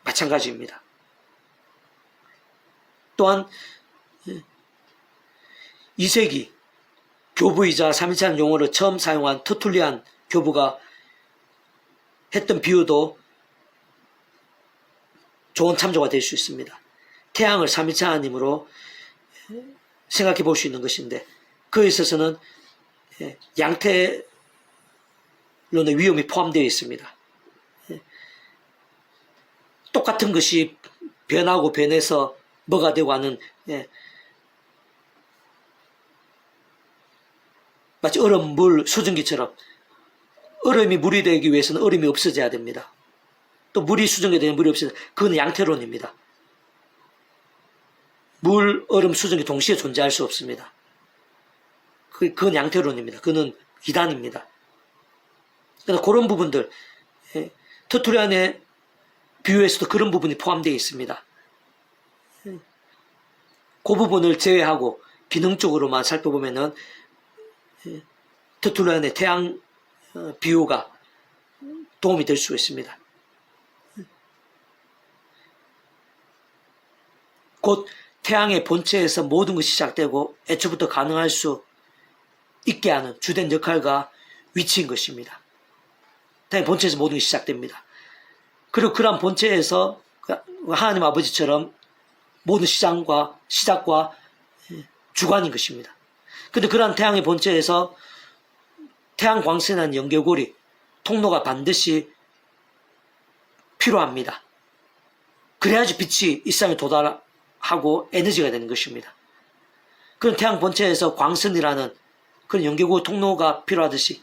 마찬가지입니다. 또한 2세기 교부이자 삼위체 하나님 용어를 처음 사용한 터툴리안 교부가 했던 비유도 좋은 참조가 될 수 있습니다. 태양을 삼위체 하나님으로 생각해 볼 수 있는 것인데 그에 있어서는 양태론의 위험이 포함되어 있습니다. 똑같은 것이 변하고 변해서 뭐가 되고 하는 마치 얼음, 물, 수증기처럼 얼음이 물이 되기 위해서는 얼음이 없어져야 됩니다. 또 물이 수증기 되면 물이 없어져야 됩니다. 그건 양태론입니다. 물, 얼음, 수증기 동시에 존재할 수 없습니다. 그건 양태론입니다. 그건 이단입니다. 그래서 그런 부분들 터투리안의 비유에서도 그런 부분이 포함되어 있습니다. 그 부분을 제외하고 기능적으로만 살펴보면은 터툴루안의 태양 비유가 도움이 될 수 있습니다. 곧 태양의 본체에서 모든 것이 시작되고 애초부터 가능할 수 있게 하는 주된 역할과 위치인 것입니다. 태양의 본체에서 모든 것이 시작됩니다. 그리고 그러한 본체에서 하나님 아버지처럼 모든 시작과 주관인 것입니다. 그런데 그러한 태양의 본체에서 태양 광선이라는 연결고리, 통로가 반드시 필요합니다. 그래야지 빛이 이 세상에 도달하고 에너지가 되는 것입니다. 그런 태양 본체에서 광선이라는 그런 연결고리 통로가 필요하듯이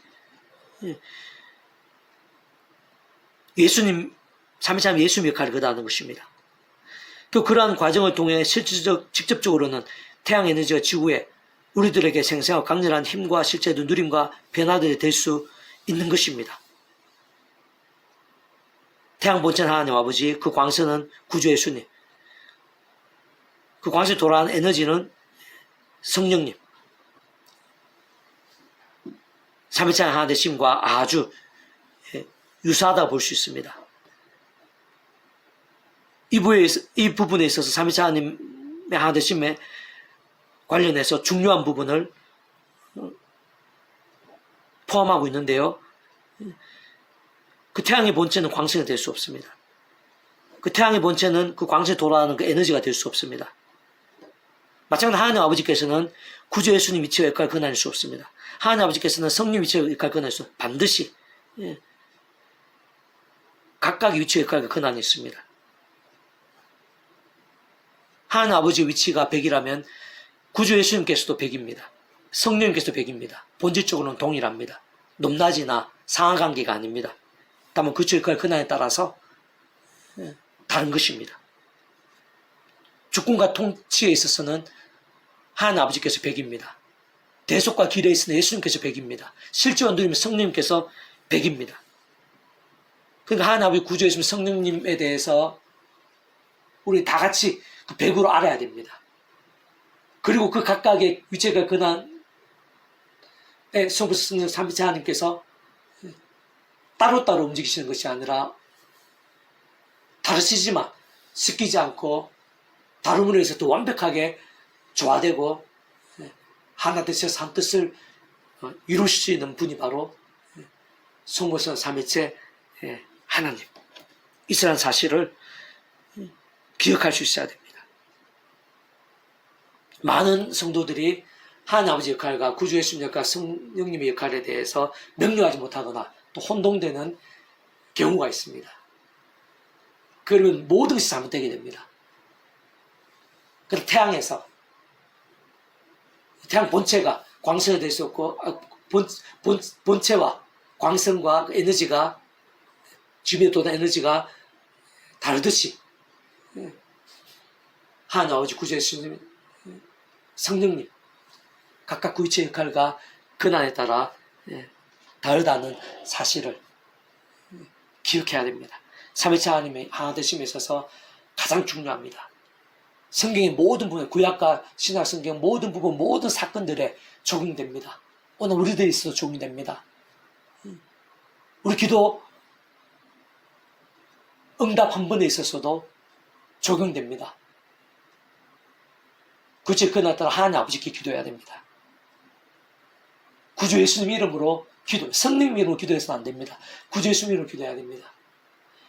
예수님, 삼위일체 예수님 역할을 그다하는 것입니다. 그러한 과정을 통해 직접적으로는 태양 에너지가 지구에 우리들에게 생생하고 강렬한 힘과 실제도 누림과 변화들이 될 수 있는 것입니다. 태양 본체는 하나님 아버지, 그 광선은 구주 예수님, 그 광선이 돌아가는 에너지는 성령님, 삼위일체 하나 되심과 아주 유사하다 볼 수 있습니다. 이 부분에 있어서 삼위일체 하나님의 하나 되심에 관련해서 중요한 부분을 포함하고 있는데요. 그 태양의 본체는 광선이 될 수 없습니다. 그 태양의 본체는 그 광선이 돌아가는 그 에너지가 될 수 없습니다. 마찬가지로 하나님 아버지께서는 구주 예수님 위치와 역할을 근한할 수 없습니다. 하나님 아버지께서는 성령 위치와 역할을 근한할 수 없습니다. 반드시 각각의 위치와 역할을 근한히 있습니다. 하나님 아버지의 위치가 100이라면 구주 예수님께서도 100입니다. 성령님께서도 100입니다. 본질적으로는 동일합니다. 높낮이나 상하관계가 아닙니다. 다만 그 역할의 근한에 따라서 다른 것입니다. 주권과 통치에 있어서는 하나님 아버지께서 100입니다. 대속과 길에 있으는 예수님께서 100입니다. 실제와 누리면 성령님께서 100입니다. 그러니까 하나님 아버지 구주 예수님 성령님에 대해서 우리 다 같이 그 100으로 알아야 됩니다. 그리고 그 각각의 위치가 근한에 성부 성령 삼위일체 하나님께서 따로따로 움직이시는 것이 아니라 다르시지만 섞이지 않고 다름으로 해서 또 완벽하게 조화되고 하나 되셔서 한 뜻을 이루실 수 있는 분이 바로 성부 성령 삼위일체 하나님, 이스라는 사실을 기억할 수 있어야 됩니다. 많은 성도들이 하나님 아버지 역할과 구주 예수님 역할, 성령님의 역할에 대해서 명료하지 못하거나 또 혼동되는 경우가 있습니다. 그러면 모든 것이 잘못되게 됩니다. 그래서 태양에서 태양 본체가 광선이 될 수 없고 본체와 광선과 에너지가 주변에 도는 에너지가 다르듯이 하나님 아버지 구주 예수님 성령님 각각 그 위치의 역할과 근한에 따라 다르다는 사실을 기억해야 됩니다. 삼위일체 하나님의 하나 되심에 있어서 가장 중요합니다. 성경의 모든 부분, 구약과 신약 성경 모든 부분, 모든 사건들에 적용됩니다. 오늘 우리들에 있어도 적용됩니다. 우리 기도 응답 한 번에 있어서도 적용됩니다. 그치, 그날 따라 하나님 아버지께 기도해야 됩니다. 구주 예수님 이름으로 성령 이름으로 기도해서는 안 됩니다. 구주 예수님 이름으로 기도해야 됩니다.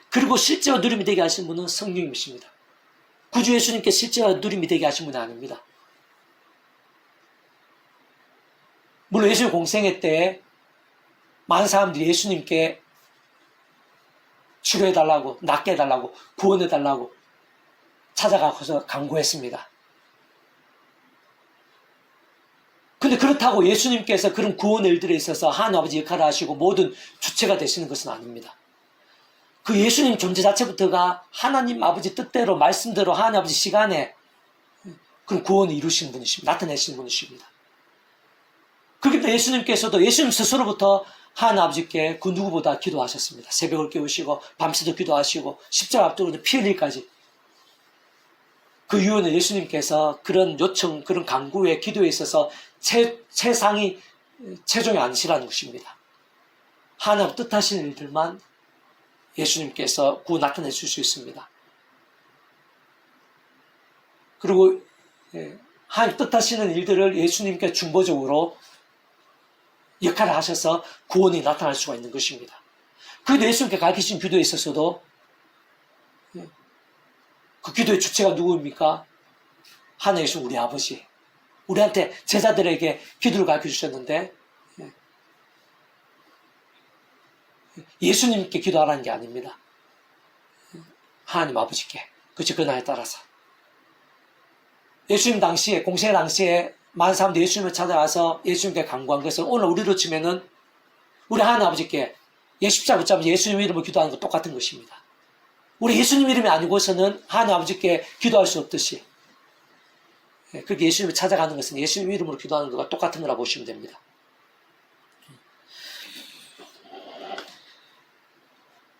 그리고 실제와 누림이 되게 하신 분은 성령님이십니다. 구주 예수님께 실제와 누림이 되게 하신 분은 아닙니다. 물론 예수님 공생애 때 많은 사람들이 예수님께 치료해달라고, 낫게 해달라고, 구원해달라고 찾아가서 간구했습니다. 근데 그렇다고 예수님께서 그런 구원 일들에 있어서 하나님 아버지 역할을 하시고 모든 주체가 되시는 것은 아닙니다. 그 예수님 존재 자체부터가 하나님 아버지 뜻대로 말씀대로 하나님 아버지 시간에 그런 구원을 이루신 분이십니다. 나타내신 분이십니다. 그렇기 때문에 예수님께서도 예수님 스스로부터 하나님 아버지께 그 누구보다 기도하셨습니다. 새벽을 깨우시고 밤새도 기도하시고 십자가 앞두고 피 흘릴까지. 그 이유는 예수님께서 그런 요청, 그런 간구의 기도에 있어서 최상이 최종이 아니시라는 것입니다. 하나님 뜻하시는 일들만 예수님께서 구원 나타내 줄 수 있습니다. 그리고 하나님 뜻하시는 일들을 예수님께 중보적으로 역할을 하셔서 구원이 나타날 수가 있는 것입니다. 그 예수님께 가르치신 기도에 있어서도 그 기도의 주체가 누구입니까? 하나님이신 우리 아버지. 우리한테 제자들에게 기도를 가르쳐 주셨는데 예수님께 기도하라는 게 아닙니다. 하나님 아버지께. 그치, 그 나에 따라서. 예수님 당시에, 공생의 당시에 많은 사람들이 예수님을 찾아가서 예수님께 간구한 것은 오늘 우리로 치면은 우리 하나님 아버지께 십자가 붙잡아서 예수님 이름으로 기도하는 것 똑같은 것입니다. 우리 예수님 이름이 아니고서는 하나님 아버지께 기도할 수 없듯이 그렇게 예수님을 찾아가는 것은 예수님 이름으로 기도하는 것과 똑같은 거라 보시면 됩니다.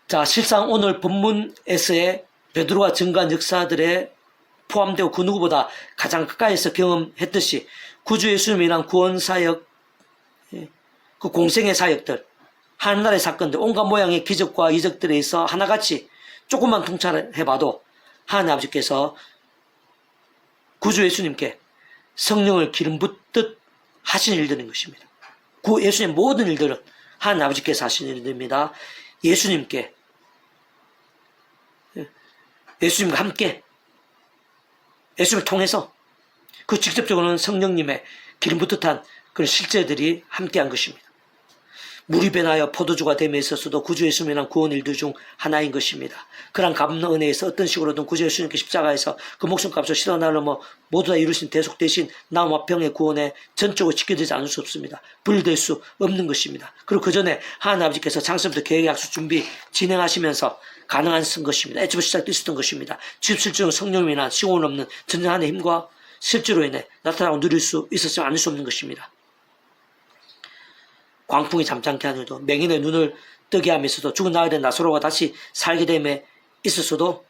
자, 실상 오늘 본문에서의 베드로가 증거한 역사들에 포함되고 그 누구보다 가장 가까이서 경험했듯이 구주 예수님을 인한 구원 사역, 그 공생의 사역들, 하늘나라의 사건들, 온갖 모양의 기적과 이적들에 있어 하나같이 조금만 통찰해봐도 하나님 아버지께서 구주 예수님께 성령을 기름 붓듯 하신 일들인 것입니다. 구 예수님 모든 일들은 하나님 아버지께서 하신 일들입니다. 예수님과 함께 예수님을 통해서 그 직접적으로는 성령님의 기름 붓듯한 그런 실제들이 함께한 것입니다. 물이 변하여 포도주가 됨에 있어서도 구주 예수님이란 구원 일들 중 하나인 것입니다. 그런 감론 은혜에서 어떤 식으로든 구주 예수님께 십자가에서 그 목숨값을 시도하나 넘어 모두 다 이루신 대속 대신 나와 평의 구원에 전적으로 지켜지지 않을 수 없습니다. 분리될 수 없는 것입니다. 그리고 그 전에 하나님 아버지께서 창세부터 계획 약속 준비 진행하시면서 가능한 것입니다. 애초부터 시작되어 있었던 것입니다. 실제로 성령님이나 시공을 없는 전쟁하는 힘과 실제로 인해 나타나고 누릴 수 있었으면 않을 수 없는 것입니다. 광풍이 잠잠케 하늘도 맹인의 눈을 뜨게 하면서도 죽은 나에 대한 나사로가 다시 살게 됨에 있어서도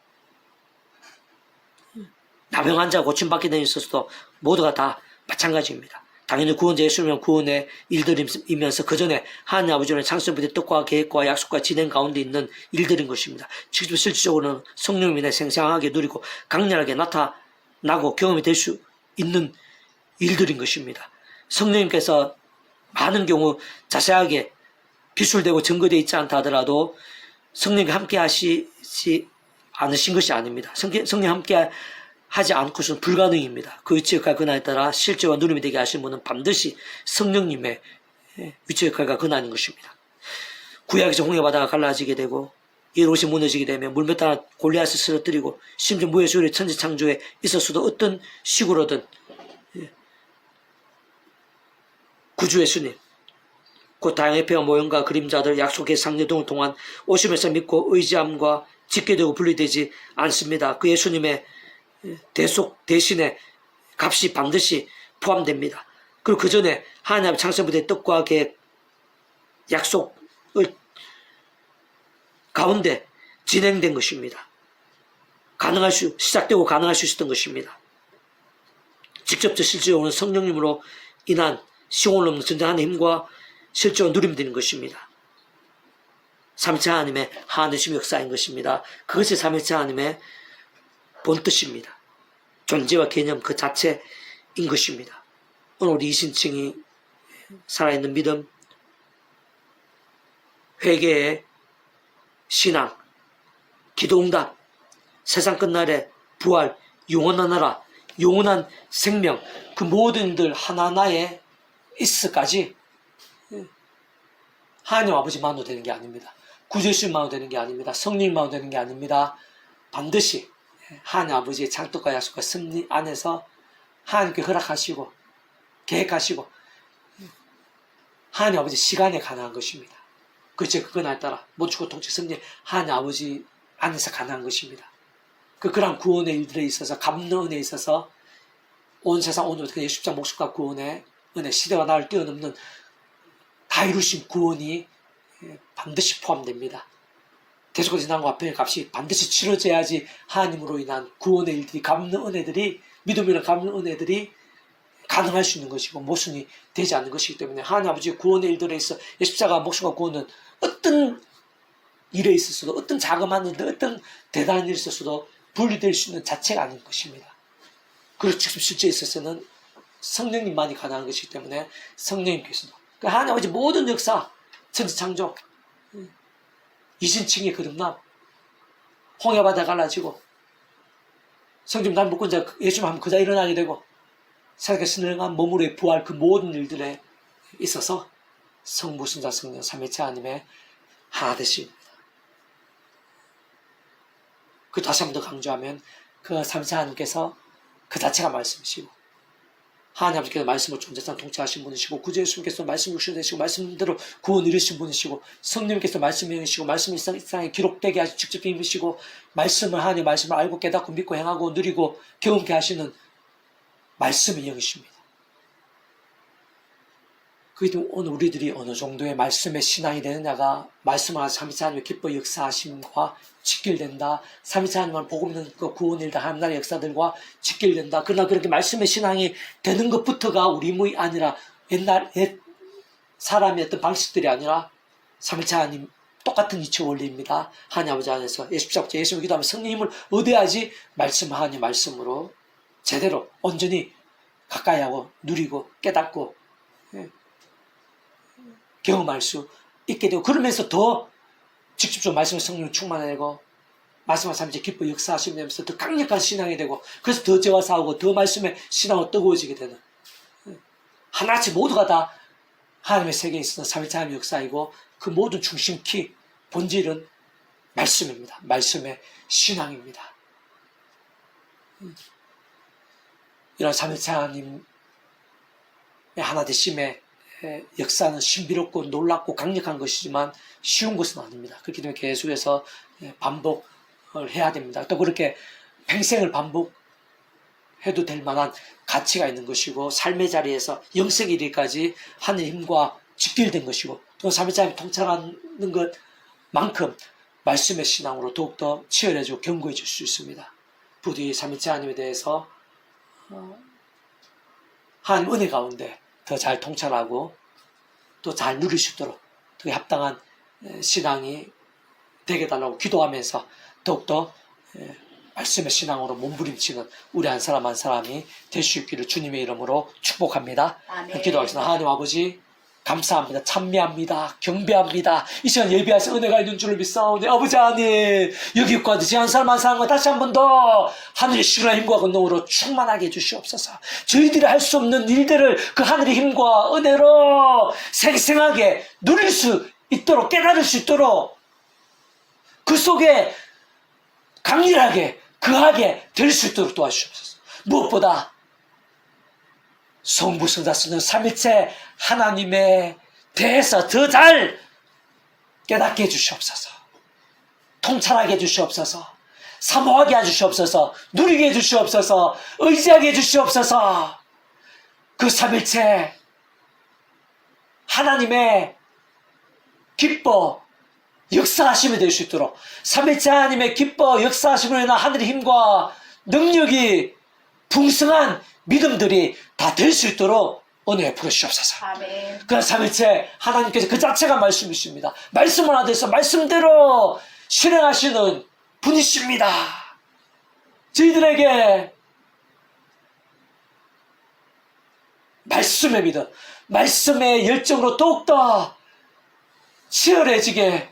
나병 환자가 고침받게 됨에 있어서도 모두가 다 마찬가지입니다. 당연히 구원자 예수님은 구원의 일들이면서 그 전에 하나님 아버지는 창세부의 뜻과 계획과 약속과 진행 가운데 있는 일들인 것입니다. 직접 실질적으로는 성령님의 생생하게 누리고 강렬하게 나타나고 경험이 될 수 있는 일들인 것입니다. 성령님께서 많은 경우 자세하게 기술되고 증거되어 있지 않다 하더라도 성령과 함께 하시지 않으신 것이 아닙니다. 성령 함께 하지 않고서는 불가능입니다. 그 위치 역할 근한에 따라 실제와 누림이 되게 하신 분은 반드시 성령님의 위치 역할과 근한인 것입니다. 구약에서 홍해바다가 갈라지게 되고 예루살렘이 무너지게 되면 물몇 따라 골리앗을 쓰러뜨리고 심지어 무의 수열의 천지창조에 있어서도 어떤 식으로든 구주 예수님, 곧 다양한 배와 모형과 그림자들, 약속의 상례 등을 통한 오심에서 믿고 의지함과 짓게 되고 분리되지 않습니다. 그 예수님의 대속 대신에 값이 반드시 포함됩니다. 그리고 그 전에 하나님 창세부의 뜻과 계획, 약속을 가운데 진행된 것입니다. 시작되고 가능할 수 있었던 것입니다. 직접적 실제로는 성령님으로 인한 시공을 넘는 전쟁하는 힘과 실제로 누리면 되는 것입니다. 삼위체 하나님의 하나님 역사인 것입니다. 그것이 삼위체 하나님의 본뜻입니다. 존재와 개념 그 자체인 것입니다. 오늘 우리 이신층이 살아있는 믿음, 회개의 신앙, 기도응답, 세상 끝날에 부활, 영원한 나라, 영원한 생명, 그 모든 들 하나하나에 있을까지 하나님 아버지만으로 되는 게 아닙니다. 구주 예수님만으로 되는 게 아닙니다. 성령님만으로 되는 게 아닙니다. 반드시 하나님 아버지의 창뜻과 약속과 승리 안에서 하나님께 허락하시고 계획하시고 하나님 아버지 시간에 가능한 것입니다. 그렇죠. 그거에 따라 모주고 통치 승리 하나님 아버지 안에서 가능한 것입니다. 그런 구원의 일들에 있어서 감론에 있어서 온 세상 오늘부터 예수장 목숨과 구원의 은혜 시대와 나를 뛰어넘는 다 이루신 구원이 반드시 포함됩니다. 대속과 지난과 화평의 값이 반드시 치러져야지 하나님으로 인한 구원의 일들이, 갚는 은혜들이, 믿음이란 갚는 은혜들이 가능할 수 있는 것이고 모순이 되지 않는 것이기 때문에 하나님 아버지의 구원의 일들에 있어 십자가 목숨과 구원은 어떤 일에 있어서도, 어떤 자그마한 일, 어떤 대단한 일에 있어서도 분리될 수 있는 자체가 아닌 것입니다. 그리고 지금 실제에 있어서는 성령님만이 가능한 것이기 때문에 성령님께서도, 그러니까 하나님 아버지 모든 역사, 천지창조, 이신칭의 거듭남, 홍해바다 갈라지고 성령 남북권자 예수님 하면 그자 일어나게 되고 세상에 신령한 몸으로의 부활, 그 모든 일들에 있어서 성부, 성자, 성령, 삼위일체 하나님의 하나 되십니다. 그 다시 한 번 더 강조하면 그 삼위일체 하나님께서 그 자체가 말씀이시고 하나님 아버지께서 말씀을 존재상 통치하신 분이시고 구주 예수님께서 말씀 육신되시고 말씀대로 구원 이루신 분이시고 성령님께서 말씀을 행하시고 말씀이 이 땅에 기록되게 하시고 직접 임하시고 말씀을 하나님 말씀을 알고 깨닫고 믿고 행하고 누리고 경험케 하시는 말씀의 영이십니다. 그게 오늘 우리들이 어느 정도의 말씀의 신앙이 되느냐가 말씀을 하는 삼위일체 하나님의 기뻐 역사하심과 직결된다. 삼위일체 하나님을 복음 있는 그 구원일다 하나님 나라의 역사들과 직결된다. 그러나 그렇게 말씀의 신앙이 되는 것부터가 우리 힘이 아니라 옛 사람의 어떤 방식들이 아니라 삼위일체 하나님 똑같은 이치 원리입니다. 하나님 아버지 안에서 예수님께 예수님을 기도하면 성령님을 얻어야지 말씀 하나님 말씀으로 제대로 온전히 가까이 하고 누리고 깨닫고 경험할 수 있게 되고 그러면서 더 직접적으로 말씀의 성령을 충만하고 말씀과 삼위일체 기뻐 역사하시면서 더 강력한 신앙이 되고 그래서 더 죄와 싸우고 더 말씀의 신앙으로 뜨거워지게 되는 하나같이 모두가 다 하나님의 세계에 있어서 삼위일체 하나님의 역사이고 그 모든 중심키 본질은 말씀입니다. 말씀의 신앙입니다. 이런 삼위일체 하나님의 하나 되심의 역사는 신비롭고 놀랍고 강력한 것이지만 쉬운 것은 아닙니다. 그렇기 때문에 계속해서 반복을 해야 됩니다. 또 그렇게 평생을 반복해도 될 만한 가치가 있는 것이고 삶의 자리에서 영생에 이르기까지 하늘의 힘과 직결된 것이고 또 삼위일체 하나님이 통찰하는 것만큼 말씀의 신앙으로 더욱더 치열해지고 견고해질 수 있습니다. 부디 삼위일체 하나님에 대해서 하나님 은혜 가운데 더 잘 통찰하고 또 잘 누릴 수 있도록 더 합당한 신앙이 되게 해달라고 기도하면서 더욱더 말씀의 신앙으로 몸부림치는 우리 한 사람 한 사람이 될 수 있기를 주님의 이름으로 축복합니다. 기도하겠습니다. 하나님 아버지 감사합니다. 찬미합니다. 경배합니다. 이 시간 예배하신 은혜가 있는 줄을 믿사오니 아버지 하나님 여기까지 한 사람 한 사람과 다시 한 번 더 하늘의 시간의 힘과 권능으로 충만하게 해주시옵소서. 저희들이 할 수 없는 일들을 그 하늘의 힘과 은혜로 생생하게 누릴 수 있도록 깨달을 수 있도록 그 속에 강렬하게 거하게 될 수 있도록 도와주시옵소서. 무엇보다 성부, 성자, 성령, 삼위일체 하나님에 대해서 더 잘 깨닫게 해주시옵소서. 통찰하게 해주시옵소서. 사모하게 해주시옵소서. 누리게 해주시옵소서. 의지하게 해주시옵소서. 그 삼위일체 하나님의 기뻐 역사하심이 될 수 있도록 삼위일체 하나님의 기뻐 역사하심으로 인한 하늘의 힘과 능력이 풍성한 믿음들이 다 될 수 있도록 은혜 베풀어 주시옵소서. 그 삼위일체 하나님께서 그 자체가 말씀이십니다. 말씀을 하셔서 말씀대로 실행하시는 분이십니다. 저희들에게 말씀의 믿음, 말씀의 열정으로 더욱더 치열해지게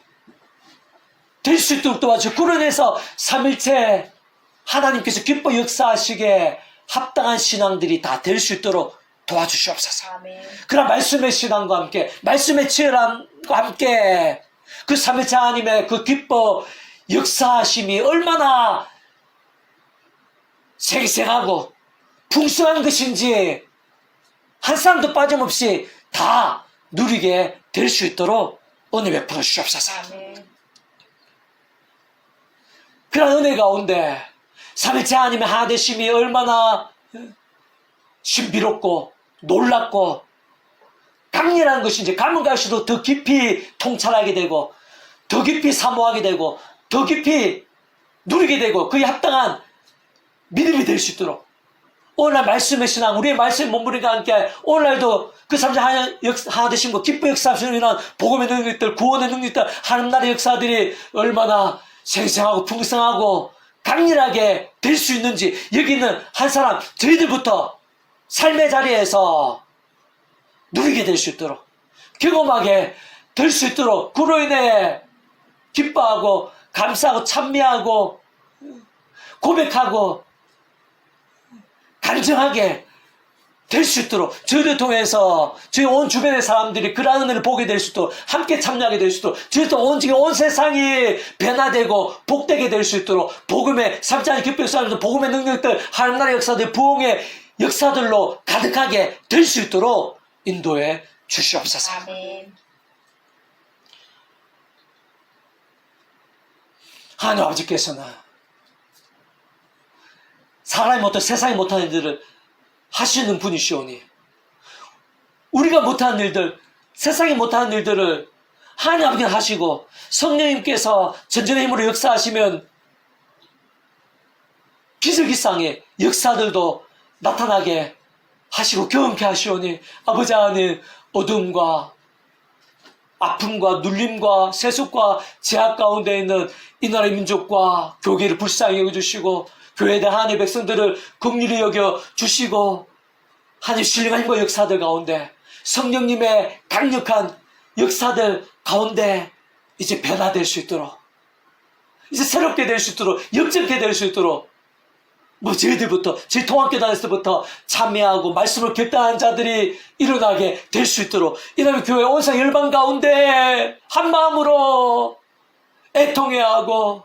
될 수 있도록 도와주시고 그러면서 삼위일체 하나님께서 기뻐 역사하시게 합당한 신앙들이 다 될 수 있도록 도와주시옵소서. 그런 말씀의 신앙과 함께 말씀의 치열함과 함께 그 삼위일체 하나님의 그 기뻐 역사하심이 얼마나 생생하고 풍성한 것인지 한 사람도 빠짐없이 다 누리게 될 수 있도록 은혜 베풀어 주시옵소서. 그런 은혜 가운데 삼위일체 하나님의 하나 되심이 얼마나 신비롭고 놀랍고 강렬한 것인지 가면 갈수록 더 깊이 통찰하게 되고 더 깊이 사모하게 되고 더 깊이 누리게 되고 그에 합당한 믿음이 될 수 있도록 오늘날 말씀의 신앙, 우리의 말씀의 몸부림과 함께 오늘날도 그 3장 하나 되신 거 기쁜 역사하시는 이런 복음의 능력들, 구원의 능력들, 하나님 나라의 역사들이 얼마나 생생하고 풍성하고 강렬하게 될 수 있는지 여기는 한 사람 저희들부터 삶의 자리에서 누리게 될 수 있도록 경험하게 될 수 있도록 그로 인해 기뻐하고 감사하고 찬미하고 고백하고 간증하게 될 수 있도록 저희를 통해서 저희 온 주변의 사람들이 그러한 은혜를 보게 될 수 있도록 함께 참여하게 될 수 있도록 저희도 온 세상이 변화되고 복되게 될 수 있도록 복음의 삼자의 기쁨의 역사들도 복음의 능력들 하나님 나라의 역사들 부흥의 역사들로 가득하게 될 수 있도록 인도해 주시옵소서. 아멘. 하나님 아버지께서는 사람이 못한 세상이 못하는 일들을 하시는 분이시오니 우리가 못하는 일들 세상이 못하는 일들을 하나님 아버지가 하시고 성령님께서 전전의 힘으로 역사하시면 기적이상의 역사들도 나타나게 하시고 경험케 하시오니 아버지 하나님 어둠과 아픔과 눌림과 세속과 제약 가운데 있는 이 나라의 민족과 교계를 불쌍히 여겨주시고 교회에 대한 하나님의 백성들을 긍휼히 여겨주시고 하나님 신령한 힘과 역사들 가운데 성령님의 강력한 역사들 가운데 이제 변화될 수 있도록 이제 새롭게 될 수 있도록 역전케 될 수 있도록 저희들부터 저희 통합교단에서부터 참여하고 말씀을 결단한 자들이 일어나게 될 수 있도록 이러면 교회 온상 열방 가운데 한 마음으로 애통해하고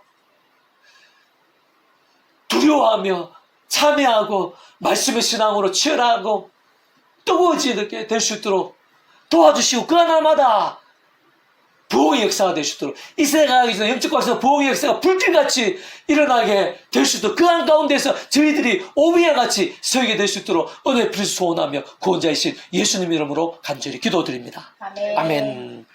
두려워하며 참여하고 말씀의 신앙으로 치열하고 뜨거워지게 될 수 있도록 도와주시고 그 하나마다 부흥의 역사가 될 수 있도록 이 세대가 가기 전에 영적 과정에서 부흥의 역사가 불길같이 일어나게 될 수 있도록 그 한가운데서 저희들이 오미와 같이 서게 될 수 있도록 은혜의 불을 소원하며 구원자이신 예수님 이름으로 간절히 기도드립니다. 아멘. 아멘.